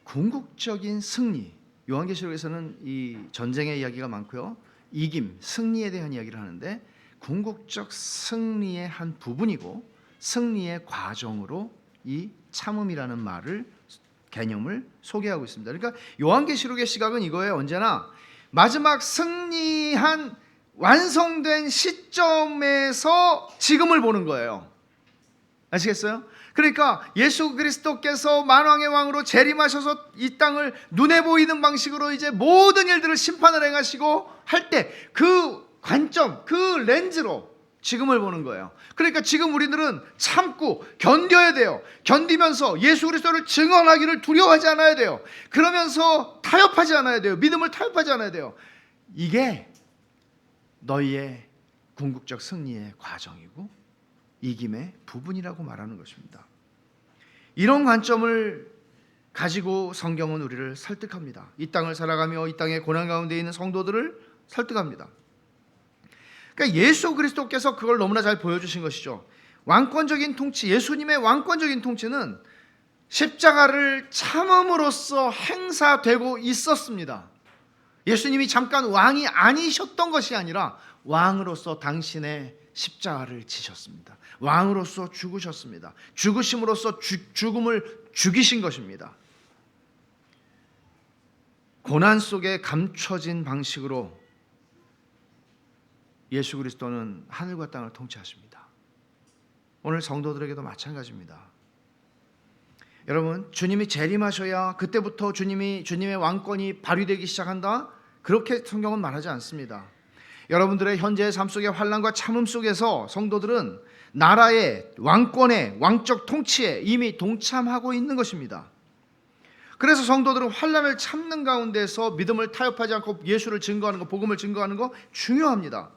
궁극적인 승리, 요한계시록에서는 이 전쟁의 이야기가 많고요, 이김, 승리에 대한 이야기를 하는데 궁극적 승리의 한 부분이고 승리의 과정으로 이 참음이라는 말을, 개념을 소개하고 있습니다. 그러니까 요한계시록의 시각은 이거예요. 언제나 마지막 승리한 완성된 시점에서 지금을 보는 거예요. 아시겠어요? 그러니까 예수 그리스도께서 만왕의 왕으로 재림하셔서 이 땅을 눈에 보이는 방식으로 이제 모든 일들을 심판을 행하시고 할 때 그 관점, 그 렌즈로 지금을 보는 거예요. 그러니까 지금 우리들은 참고 견뎌야 돼요. 견디면서 예수 그리스도를 증언하기를 두려워하지 않아야 돼요. 그러면서 타협하지 않아야 돼요. 믿음을 타협하지 않아야 돼요. 이게 너희의 궁극적 승리의 과정이고 이김의 부분이라고 말하는 것입니다. 이런 관점을 가지고 성경은 우리를 설득합니다. 이 땅을 살아가며 이 땅의 고난 가운데 있는 성도들을 설득합니다. 그러니까 예수 그리스도께서 그걸 너무나 잘 보여주신 것이죠. 왕권적인 통치, 예수님의 왕권적인 통치는 십자가를 참음으로써 행사되고 있었습니다. 예수님이 잠깐 왕이 아니셨던 것이 아니라 왕으로서 당신의 십자가를 지셨습니다. 왕으로서 죽으셨습니다. 죽으심으로써 죽음을 죽이신 것입니다. 고난 속에 감춰진 방식으로 예수 그리스도는 하늘과 땅을 통치하십니다. 오늘 성도들에게도 마찬가지입니다. 여러분, 주님이 재림하셔야 그때부터 주님의 왕권이 발휘되기 시작한다? 그렇게 성경은 말하지 않습니다. 여러분들의 현재의 삶 속의 환난과 참음 속에서 성도들은 나라의 왕권의 왕적 통치에 이미 동참하고 있는 것입니다. 그래서 성도들은 환난을 참는 가운데서 믿음을 타협하지 않고 예수를 증거하는 것, 복음을 증거하는 것 중요합니다.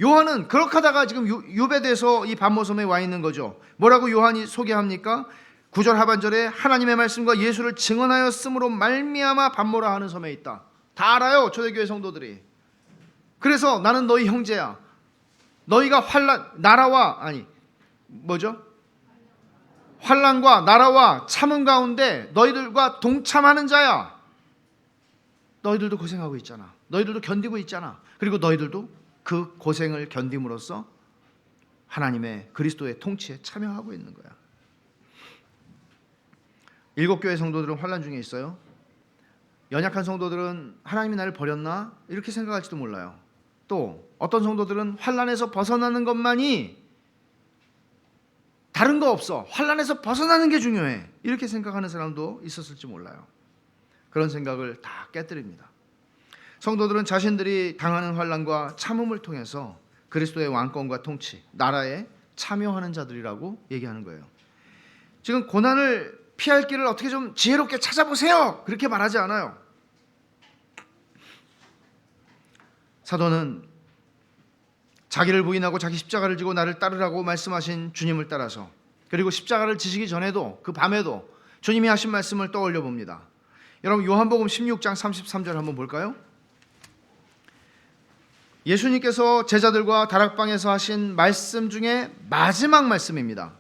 요한은 그렇게 하다가 지금 유배돼서 이 반모섬에 와 있는 거죠. 뭐라고 요한이 소개합니까? 9절 하반절에 하나님의 말씀과 예수를 증언하였으므로 말미암아 반모라 하는 섬에 있다. 다 알아요, 초대교회 성도들이. 그래서 나는 너희 형제야. 너희가 환난과 나라와 참음 가운데 너희들과 동참하는 자야. 너희들도 고생하고 있잖아. 너희들도 견디고 있잖아. 그리고 너희들도 그 고생을 견딤으로써 하나님의 그리스도의 통치에 참여하고 있는 거야. 7교회 성도들은 환난 중에 있어요. 연약한 성도들은 하나님이 나를 버렸나? 이렇게 생각할지도 몰라요. 또 어떤 성도들은 환난에서 벗어나는 것만이 다른 거 없어. 환난에서 벗어나는 게 중요해. 이렇게 생각하는 사람도 있었을지 몰라요. 그런 생각을 다 깨뜨립니다. 성도들은 자신들이 당하는 환난과 참음을 통해서 그리스도의 왕권과 통치, 나라에 참여하는 자들이라고 얘기하는 거예요. 지금 고난을 피할 길을 어떻게 좀 지혜롭게 찾아보세요. 그렇게 말하지 않아요. 사도는 자기를 부인하고 자기 십자가를 지고 나를 따르라고 말씀하신 주님을 따라서, 그리고 십자가를 지시기 전에도 그 밤에도 주님이 하신 말씀을 떠올려 봅니다. 여러분, 요한복음 16장 33절 한번 볼까요? 예수님께서 제자들과 다락방에서 하신 말씀 중에 마지막 말씀입니다.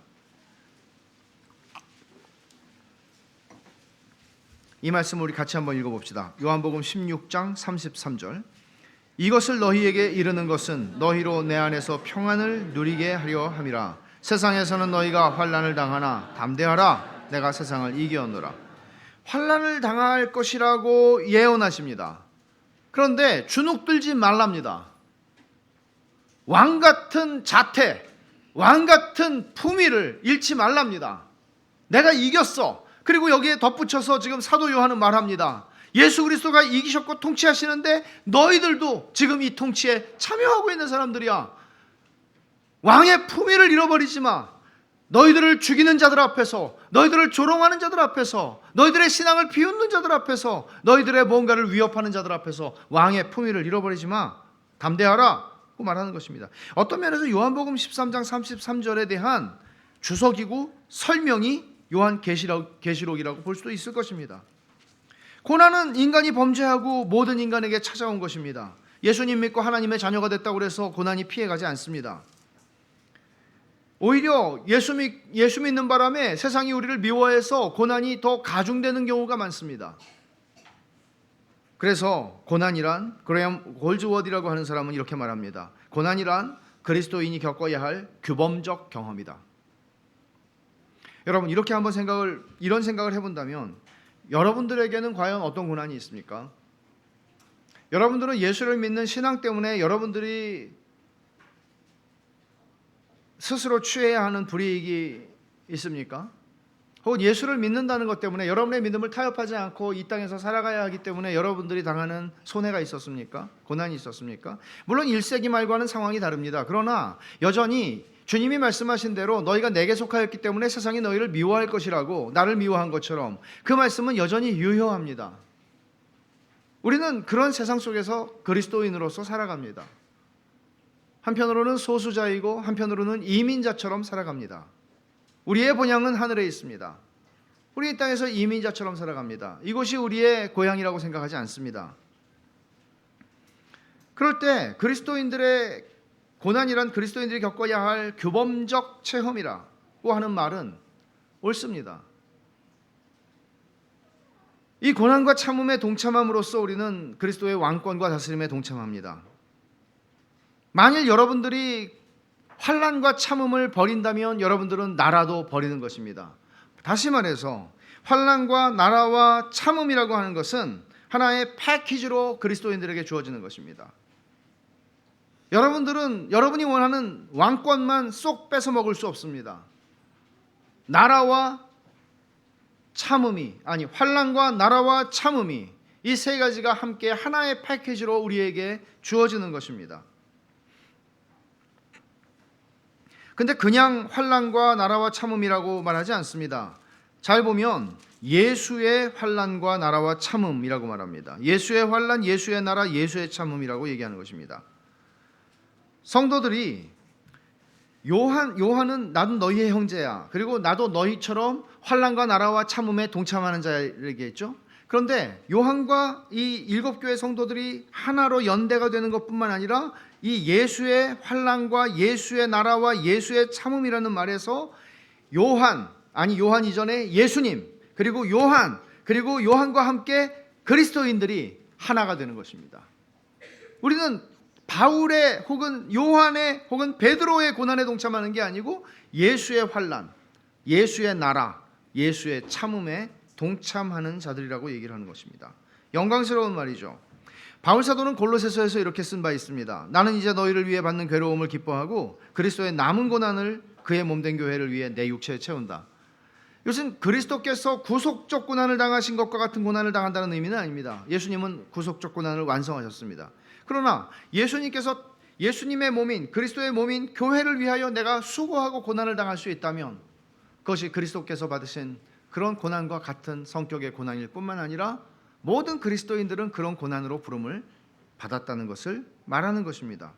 이 말씀을 우리 같이 한번 읽어봅시다. 요한복음 16장 33절. 이것을 너희에게 이르는 것은 너희로 내 안에서 평안을 누리게 하려 함이라. 세상에서는 너희가 환난을 당하나 담대하라. 내가 세상을 이기었노라. 환난을 당할 것이라고 예언하십니다. 그런데 주눅들지 말랍니다. 왕같은 자태, 왕같은 품위를 잃지 말랍니다. 내가 이겼어. 그리고 여기에 덧붙여서 지금 사도 요한은 말합니다. 예수 그리스도가 이기셨고 통치하시는데 너희들도 지금 이 통치에 참여하고 있는 사람들이야. 왕의 품위를 잃어버리지 마. 너희들을 죽이는 자들 앞에서, 너희들을 조롱하는 자들 앞에서, 너희들의 신앙을 비웃는 자들 앞에서, 너희들의 뭔가를 위협하는 자들 앞에서 왕의 품위를 잃어버리지 마. 담대하라 고 말하는 것입니다. 어떤 면에서 요한복음 13장 33절에 대한 주석이고 설명이 요한 계시록이라고 볼 수도 있을 것입니다. 고난은 인간이 범죄하고 모든 인간에게 찾아온 것입니다. 예수님 믿고 하나님의 자녀가 됐다고 해서 고난이 피해가지 않습니다. 오히려 예수 믿는 바람에 세상이 우리를 미워해서 고난이 더 가중되는 경우가 많습니다. 그래서 고난이란, 그레엄 골즈워디라고 하는 사람은 이렇게 말합니다. 고난이란 그리스도인이 겪어야 할 규범적 경험이다. 여러분, 이렇게 한번 이런 생각을 해본다면 여러분들에게는 과연 어떤 고난이 있습니까? 여러분들은 예수를 믿는 신앙 때문에 여러분들이 스스로 취해야 하는 불이익이 있습니까? 혹은 예수를 믿는다는 것 때문에 여러분의 믿음을 타협하지 않고 이 땅에서 살아가야 하기 때문에 여러분들이 당하는 손해가 있었습니까? 고난이 있었습니까? 물론 1세기 말과는 상황이 다릅니다. 그러나 여전히 주님이 말씀하신 대로 너희가 내게 속하였기 때문에 세상이 너희를 미워할 것이라고 나를 미워한 것처럼 그 말씀은 여전히 유효합니다. 우리는 그런 세상 속에서 그리스도인으로서 살아갑니다. 한편으로는 소수자이고 한편으로는 이민자처럼 살아갑니다. 우리의 본향은 하늘에 있습니다. 우리 이 땅에서 이민자처럼 살아갑니다. 이곳이 우리의 고향이라고 생각하지 않습니다. 그럴 때 그리스도인들의 고난이란 그리스도인들이 겪어야 할 규범적 체험이라고 하는 말은 옳습니다. 이 고난과 참음에 동참함으로써 우리는 그리스도의 왕권과 다스림에 동참합니다. 만일 여러분들이 환난과 참음을 버린다면 여러분들은 나라도 버리는 것입니다. 다시 말해서 환난과 나라와 참음이라고 하는 것은 하나의 패키지로 그리스도인들에게 주어지는 것입니다. 여러분들은 여러분이 원하는 왕권만 쏙 뺏어 먹을 수 없습니다. 나라와 참음이, 아니 환난과 나라와 참음이, 이 세 가지가 함께 하나의 패키지로 우리에게 주어지는 것입니다. 근데 그냥 환난과 나라와 참음이라고 말하지 않습니다. 잘 보면 예수의 환난과 나라와 참음이라고 말합니다. 예수의 환난, 예수의 나라, 예수의 참음이라고 얘기하는 것입니다. 성도들이 요한은 나도 너희의 형제야, 그리고 나도 너희처럼 환난과 나라와 참음에 동참하는 자를 얘기했죠. 그런데 요한과 이 7교회 성도들이 하나로 연대가 되는 것뿐만 아니라 이 예수의 환난과 예수의 나라와 예수의 참음이라는 말에서 요한 이전에 예수님, 그리고 요한과 함께 그리스도인들이 하나가 되는 것입니다. 우리는 바울의 혹은 요한의 혹은 베드로의 고난에 동참하는 게 아니고 예수의 환난, 예수의 나라, 예수의 참음에 동참하는 자들이라고 얘기를 하는 것입니다. 영광스러운 말이죠. 바울 사도는 골로새서에서 이렇게 쓴 바 있습니다. 나는 이제 너희를 위해 받는 괴로움을 기뻐하고 그리스도의 남은 고난을 그의 몸된 교회를 위해 내 육체에 채운다. 이것은 그리스도께서 구속적 고난을 당하신 것과 같은 고난을 당한다는 의미는 아닙니다. 예수님은 구속적 고난을 완성하셨습니다. 그러나 예수님께서 예수님의 몸인 그리스도의 몸인 교회를 위하여 내가 수고하고 고난을 당할 수 있다면 그것이 그리스도께서 받으신 그런 고난과 같은 성격의 고난일 뿐만 아니라 모든 그리스도인들은 그런 고난으로 부름을 받았다는 것을 말하는 것입니다.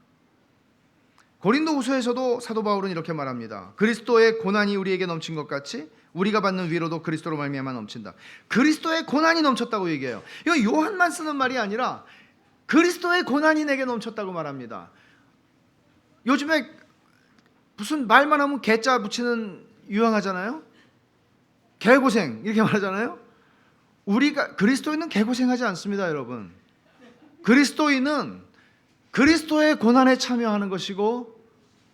고린도후서에서도 사도 바울은 이렇게 말합니다. 그리스도의 고난이 우리에게 넘친 것 같이 우리가 받는 위로도 그리스도로 말미암아 넘친다. 그리스도의 고난이 넘쳤다고 얘기해요. 이거 요한만 쓰는 말이 아니라 그리스도의 고난이 내게 넘쳤다고 말합니다. 요즘에 무슨 말만 하면 개자 붙이는 유행하잖아요. 개고생 이렇게 말하잖아요. 우리가 그리스도인은 개고생하지 않습니다, 여러분. 그리스도인은 그리스도의 고난에 참여하는 것이고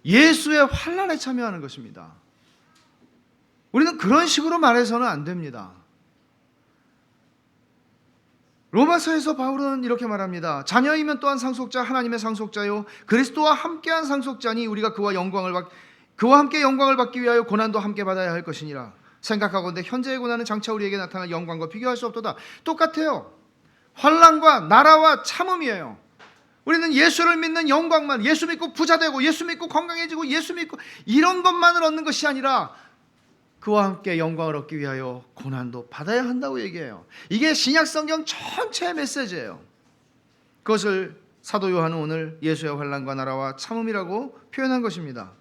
예수의 환난에 참여하는 것입니다. 우리는 그런 식으로 말해서는 안 됩니다. 로마서에서 바울은 이렇게 말합니다. 자녀이면 또한 상속자, 하나님의 상속자요 그리스도와 함께한 상속자니 우리가 그와 함께 영광을 받기 위하여 고난도 함께 받아야 할 것이니라. 생각하건대 현재의 고난은 장차 우리에게 나타날 영광과 비교할 수 없도다. 똑같아요. 환난과 나라와 참음이에요. 우리는 예수를 믿는 영광만, 예수 믿고 부자 되고 예수 믿고 건강해지고 예수 믿고 이런 것만을 얻는 것이 아니라 그와 함께 영광을 얻기 위하여 고난도 받아야 한다고 얘기해요. 이게 신약성경 전체의 메시지예요. 그것을 사도 요한은 오늘 예수의 환난과 나라와 참음이라고 표현한 것입니다.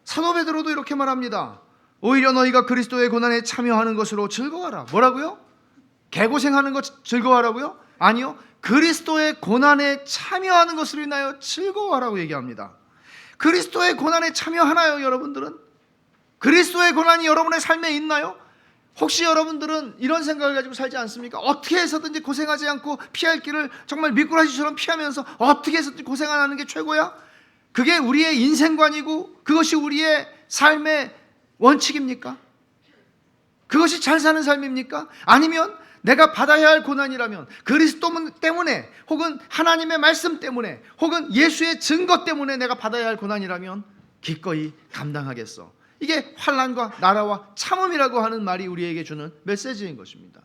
사도 베드로도 이렇게 말합니다. 오히려 너희가 그리스도의 고난에 참여하는 것으로 즐거워하라. 뭐라고요? 개고생하는 것 즐거워하라고요? 아니요. 그리스도의 고난에 참여하는 것으로 인하여 즐거워하라고 얘기합니다. 그리스도의 고난에 참여하나요, 여러분들은? 그리스도의 고난이 여러분의 삶에 있나요? 혹시 여러분들은 이런 생각을 가지고 살지 않습니까? 어떻게 해서든지 고생하지 않고 피할 길을 정말 미꾸라지처럼 피하면서 어떻게 해서든지 고생 안 하는 게 최고야? 그게 우리의 인생관이고 그것이 우리의 삶의 원칙입니까? 그것이 잘 사는 삶입니까? 아니면 내가 받아야 할 고난이라면 그리스도 때문에 혹은 하나님의 말씀 때문에 혹은 예수의 증거 때문에 내가 받아야 할 고난이라면 기꺼이 감당하겠어. 이게 환난과 나라와 참음이라고 하는 말이 우리에게 주는 메시지인 것입니다.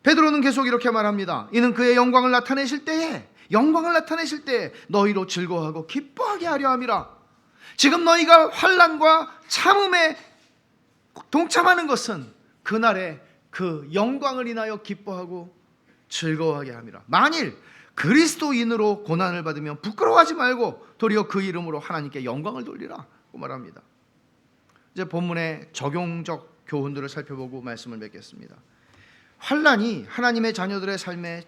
베드로는 계속 이렇게 말합니다. 이는 그의 영광을 나타내실 때에 너희로 즐거워하고 기뻐하게 하려 함이라. 지금 너희가 환난과 참음에 동참하는 것은 그날의 그 영광을 인하여 기뻐하고 즐거워하게 함이라. 만일 그리스도인으로 고난을 받으면 부끄러워하지 말고 도리어 그 이름으로 하나님께 영광을 돌리라고 말합니다. 이제 본문의 적용적 교훈들을 살펴보고 말씀을 맺겠습니다. 환난이 하나님의 자녀들의 삶에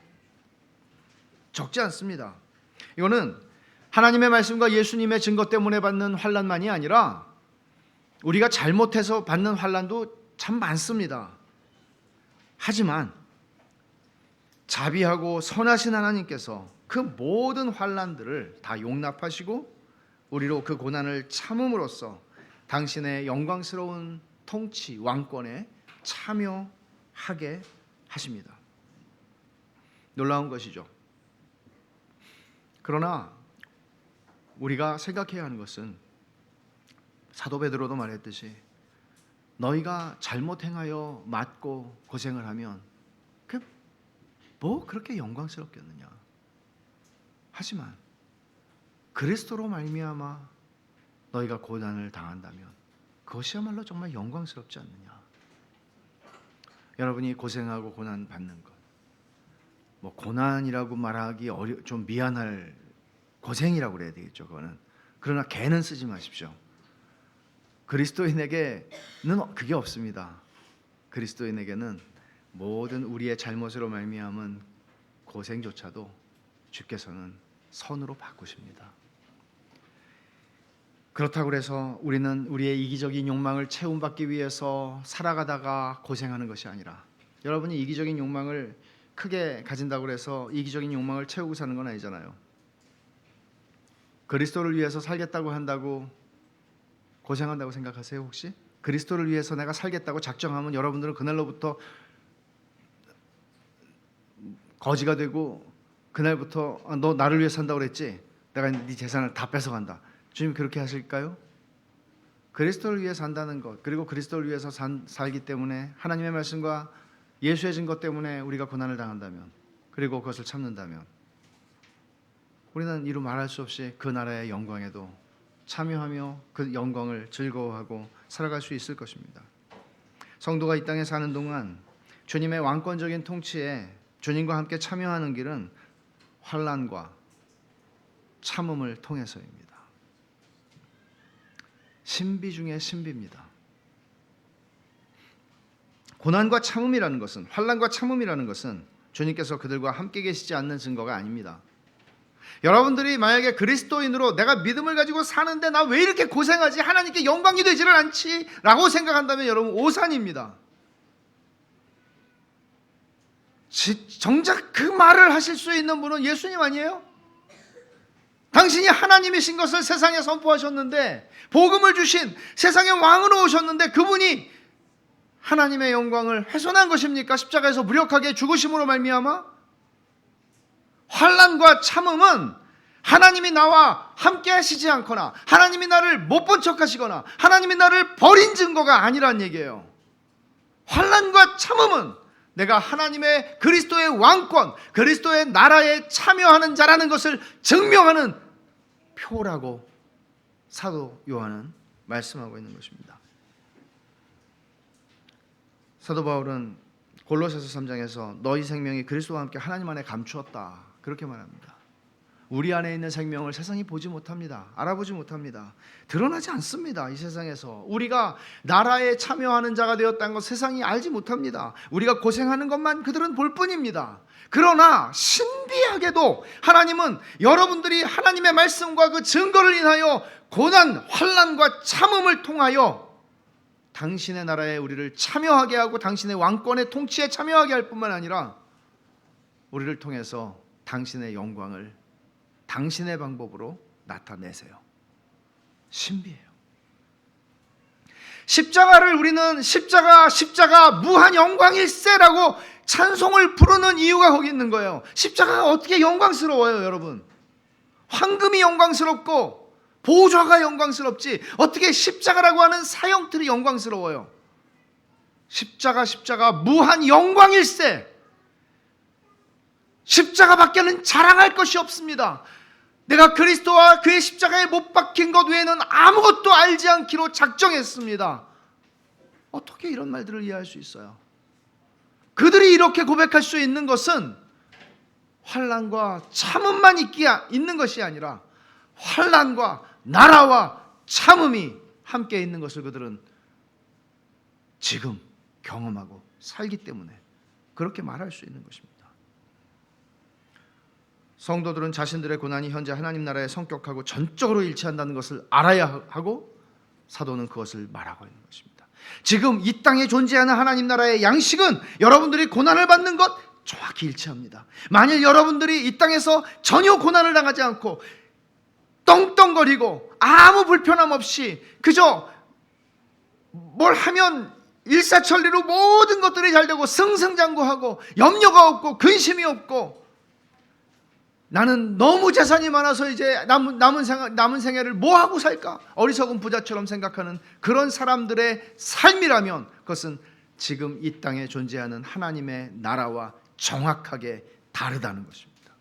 적지 않습니다. 이거는 하나님의 말씀과 예수님의 증거 때문에 받는 환난만이 아니라 우리가 잘못해서 받는 환난도 참 많습니다. 하지만 자비하고 선하신 하나님께서 그 모든 환난들을 다 용납하시고 우리로 그 고난을 참음으로써 당신의 영광스러운 통치 왕권에 참여하게 하십니다. 놀라운 것이죠. 그러나 우리가 생각해야 하는 것은 사도 베드로도 말했듯이 너희가 잘못 행하여 맞고 고생을 하면 뭐 그렇게 영광스럽겠느냐. 하지만 그리스도로 말미암아 너희가 고난을 당한다면 그것이야말로 정말 영광스럽지 않느냐. 여러분이 고생하고 고난 받는 것, 뭐 고난이라고 말하기 좀 미안할 고생이라고 그래야 되겠죠. 그거는. 그러나 개는 쓰지 마십시오. 그리스도인에게는 그게 없습니다. 그리스도인에게는 모든 우리의 잘못으로 말미암은 고생조차도 주께서는 선으로 바꾸십니다. 그렇다고 해서 우리는 우리의 이기적인 욕망을 채움받기 위해서 살아가다가 고생하는 것이 아니라, 여러분이 이기적인 욕망을 크게 가진다고 해서 이기적인 욕망을 채우고 사는 건 아니잖아요. 그리스도를 위해서 살겠다고 한다고 고생한다고 생각하세요? 혹시? 그리스도를 위해서 내가 살겠다고 작정하면 여러분들은 그날로부터 거지가 되고, 그날부터 너 나를 위해 산다고 그랬지? 내가 네 재산을 다 뺏어간다. 주님 그렇게 하실까요? 그리스도를 위해 산다는 것, 그리고 그리스도를 위해서 살기 때문에 하나님의 말씀과 예수의 증거 때문에 우리가 고난을 당한다면, 그리고 그것을 참는다면 우리는 이루 말할 수 없이 그 나라의 영광에도 참여하며 그 영광을 즐거워하고 살아갈 수 있을 것입니다. 성도가 이 땅에 사는 동안 주님의 왕권적인 통치에 주님과 함께 참여하는 길은 환난과 참음을 통해서입니다. 신비 중에 신비입니다. 고난과 참음이라는 것은, 환난과 참음이라는 것은 주님께서 그들과 함께 계시지 않는 증거가 아닙니다. 여러분들이 만약에 그리스도인으로 내가 믿음을 가지고 사는데 나 왜 이렇게 고생하지? 하나님께 영광이 되지를 않지? 라고 생각한다면 여러분 오산입니다. 정작 그 말을 하실 수 있는 분은 예수님 아니에요? 당신이 하나님이신 것을 세상에 선포하셨는데, 복음을 주신 세상의 왕으로 오셨는데 그분이 하나님의 영광을 훼손한 것입니까? 십자가에서 무력하게 죽으심으로 말미암아? 환난과 참음은 하나님이 나와 함께 하시지 않거나 하나님이 나를 못 본 척하시거나 하나님이 나를 버린 증거가 아니란 얘기예요. 환난과 참음은 내가 하나님의 그리스도의 왕권, 그리스도의 나라에 참여하는 자라는 것을 증명하는 표라고 사도 요한은 말씀하고 있는 것입니다. 사도 바울은 골로새서 3장에서 너희 생명이 그리스도와 함께 하나님 안에 감추었다, 그렇게 말합니다. 우리 안에 있는 생명을 세상이 보지 못합니다. 알아보지 못합니다. 드러나지 않습니다. 이 세상에서 우리가 나라에 참여하는 자가 되었다는 것 세상이 알지 못합니다. 우리가 고생하는 것만 그들은 볼 뿐입니다. 그러나 신비하게도 하나님은 여러분들이 하나님의 말씀과 그 증거를 인하여 고난, 환난과 참음을 통하여 당신의 나라에 우리를 참여하게 하고 당신의 왕권의 통치에 참여하게 할 뿐만 아니라 우리를 통해서 당신의 영광을 당신의 방법으로 나타내세요. 신비해요. 십자가를 우리는 십자가 무한 영광일세라고 찬송을 부르는 이유가 거기 있는 거예요. 십자가가 어떻게 영광스러워요, 여러분? 황금이 영광스럽고 보좌가 영광스럽지 어떻게 십자가라고 하는 사형틀이 영광스러워요? 십자가 무한 영광일세. 십자가밖에는 자랑할 것이 없습니다. 내가 그리스도와 그의 십자가에 못 박힌 것 외에는 아무것도 알지 않기로 작정했습니다. 어떻게 이런 말들을 이해할 수 있어요? 그들이 이렇게 고백할 수 있는 것은 환난과 참음만 있는 것이 아니라 환난과 나라와 참음이 함께 있는 것을 그들은 지금 경험하고 살기 때문에 그렇게 말할 수 있는 것입니다. 성도들은 자신들의 고난이 현재 하나님 나라의 성격하고 전적으로 일치한다는 것을 알아야 하고 사도는 그것을 말하고 있는 것입니다. 지금 이 땅에 존재하는 하나님 나라의 양식은 여러분들이 고난을 받는 것 정확히 일치합니다. 만일 여러분들이 이 땅에서 전혀 고난을 당하지 않고 떵떵거리고 아무 불편함 없이 그저 뭘 하면 일사천리로 모든 것들이 잘 되고 승승장구하고 염려가 없고 근심이 없고 나는 너무 재산이 많아서 이제 남은 생애를 뭐 하고 살까? 어리석은 부자처럼 생각하는 그런 사람들의 삶이라면 그것은 지금 이 땅에 존재하는 하나님의 나라와 정확하게 다르다는 것입니다.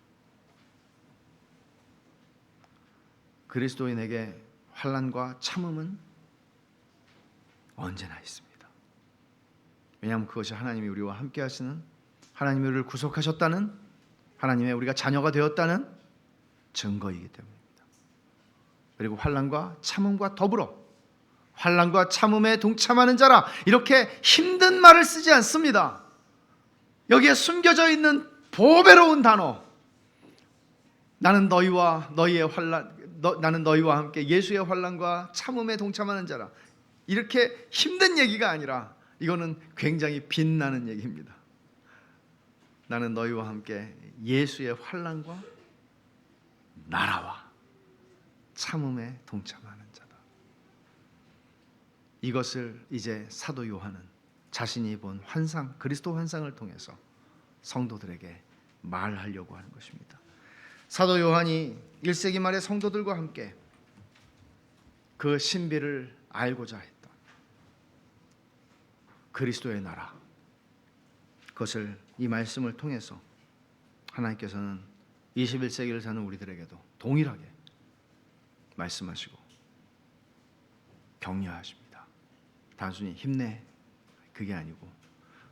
그리스도인에게 환난과 참음은 언제나 있습니다. 왜냐하면 그것이 하나님이 우리와 함께 하시는, 하나님이 우리를 구속하셨다는, 하나님의 우리가 자녀가 되었다는 증거이기 때문입니다. 그리고 환난과 참음과 더불어 환난과 참음에 동참하는 자라, 이렇게 힘든 말을 쓰지 않습니다. 여기에 숨겨져 있는 보배로운 단어, 나는 너희와 함께 예수의 환난과 참음에 동참하는 자라, 이렇게 힘든 얘기가 아니라 이거는 굉장히 빛나는 얘기입니다. 나는 너희와 함께 예수의 환난과 나라와 참음에 동참하는 자다. 이것을 이제 사도 요한은 자신이 본 환상, 그리스도 환상을 통해서 성도들에게 말하려고 하는 것입니다. 사도 요한이 1세기 말의 성도들과 함께 그 신비를 알고자 했던 그리스도의 나라, 그것을 이 말씀을 통해서 하나님께서는 21세기를 사는 우리들에게도 동일하게 말씀하시고 격려하십니다. 단순히 힘내, 그게 아니고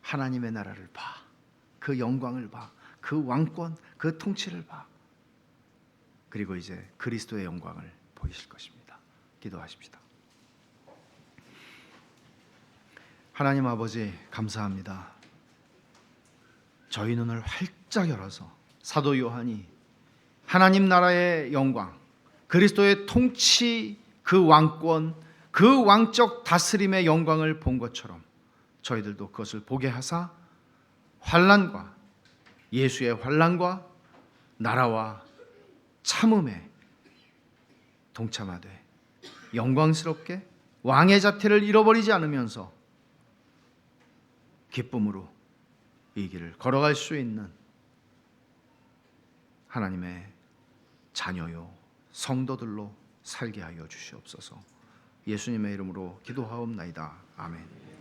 하나님의 나라를 봐, 그 영광을 봐, 그 왕권, 그 통치를 봐. 그리고 이제 그리스도의 영광을 보이실 것입니다. 기도하십시다. 하나님 아버지, 감사합니다. 저희 눈을 활짝 열어서 사도 요한이 하나님 나라의 영광, 그리스도의 통치, 그 왕권, 그 왕적 다스림의 영광을 본 것처럼 저희들도 그것을 보게 하사 환난과 예수의 환난과 나라와 참음에 동참하되 영광스럽게 왕의 자태를 잃어버리지 않으면서 기쁨으로 이 길을 걸어갈 수 있는 하나님의 자녀요 성도들로 살게 하여 주시옵소서. 예수님의 이름으로 기도하옵나이다. 아멘.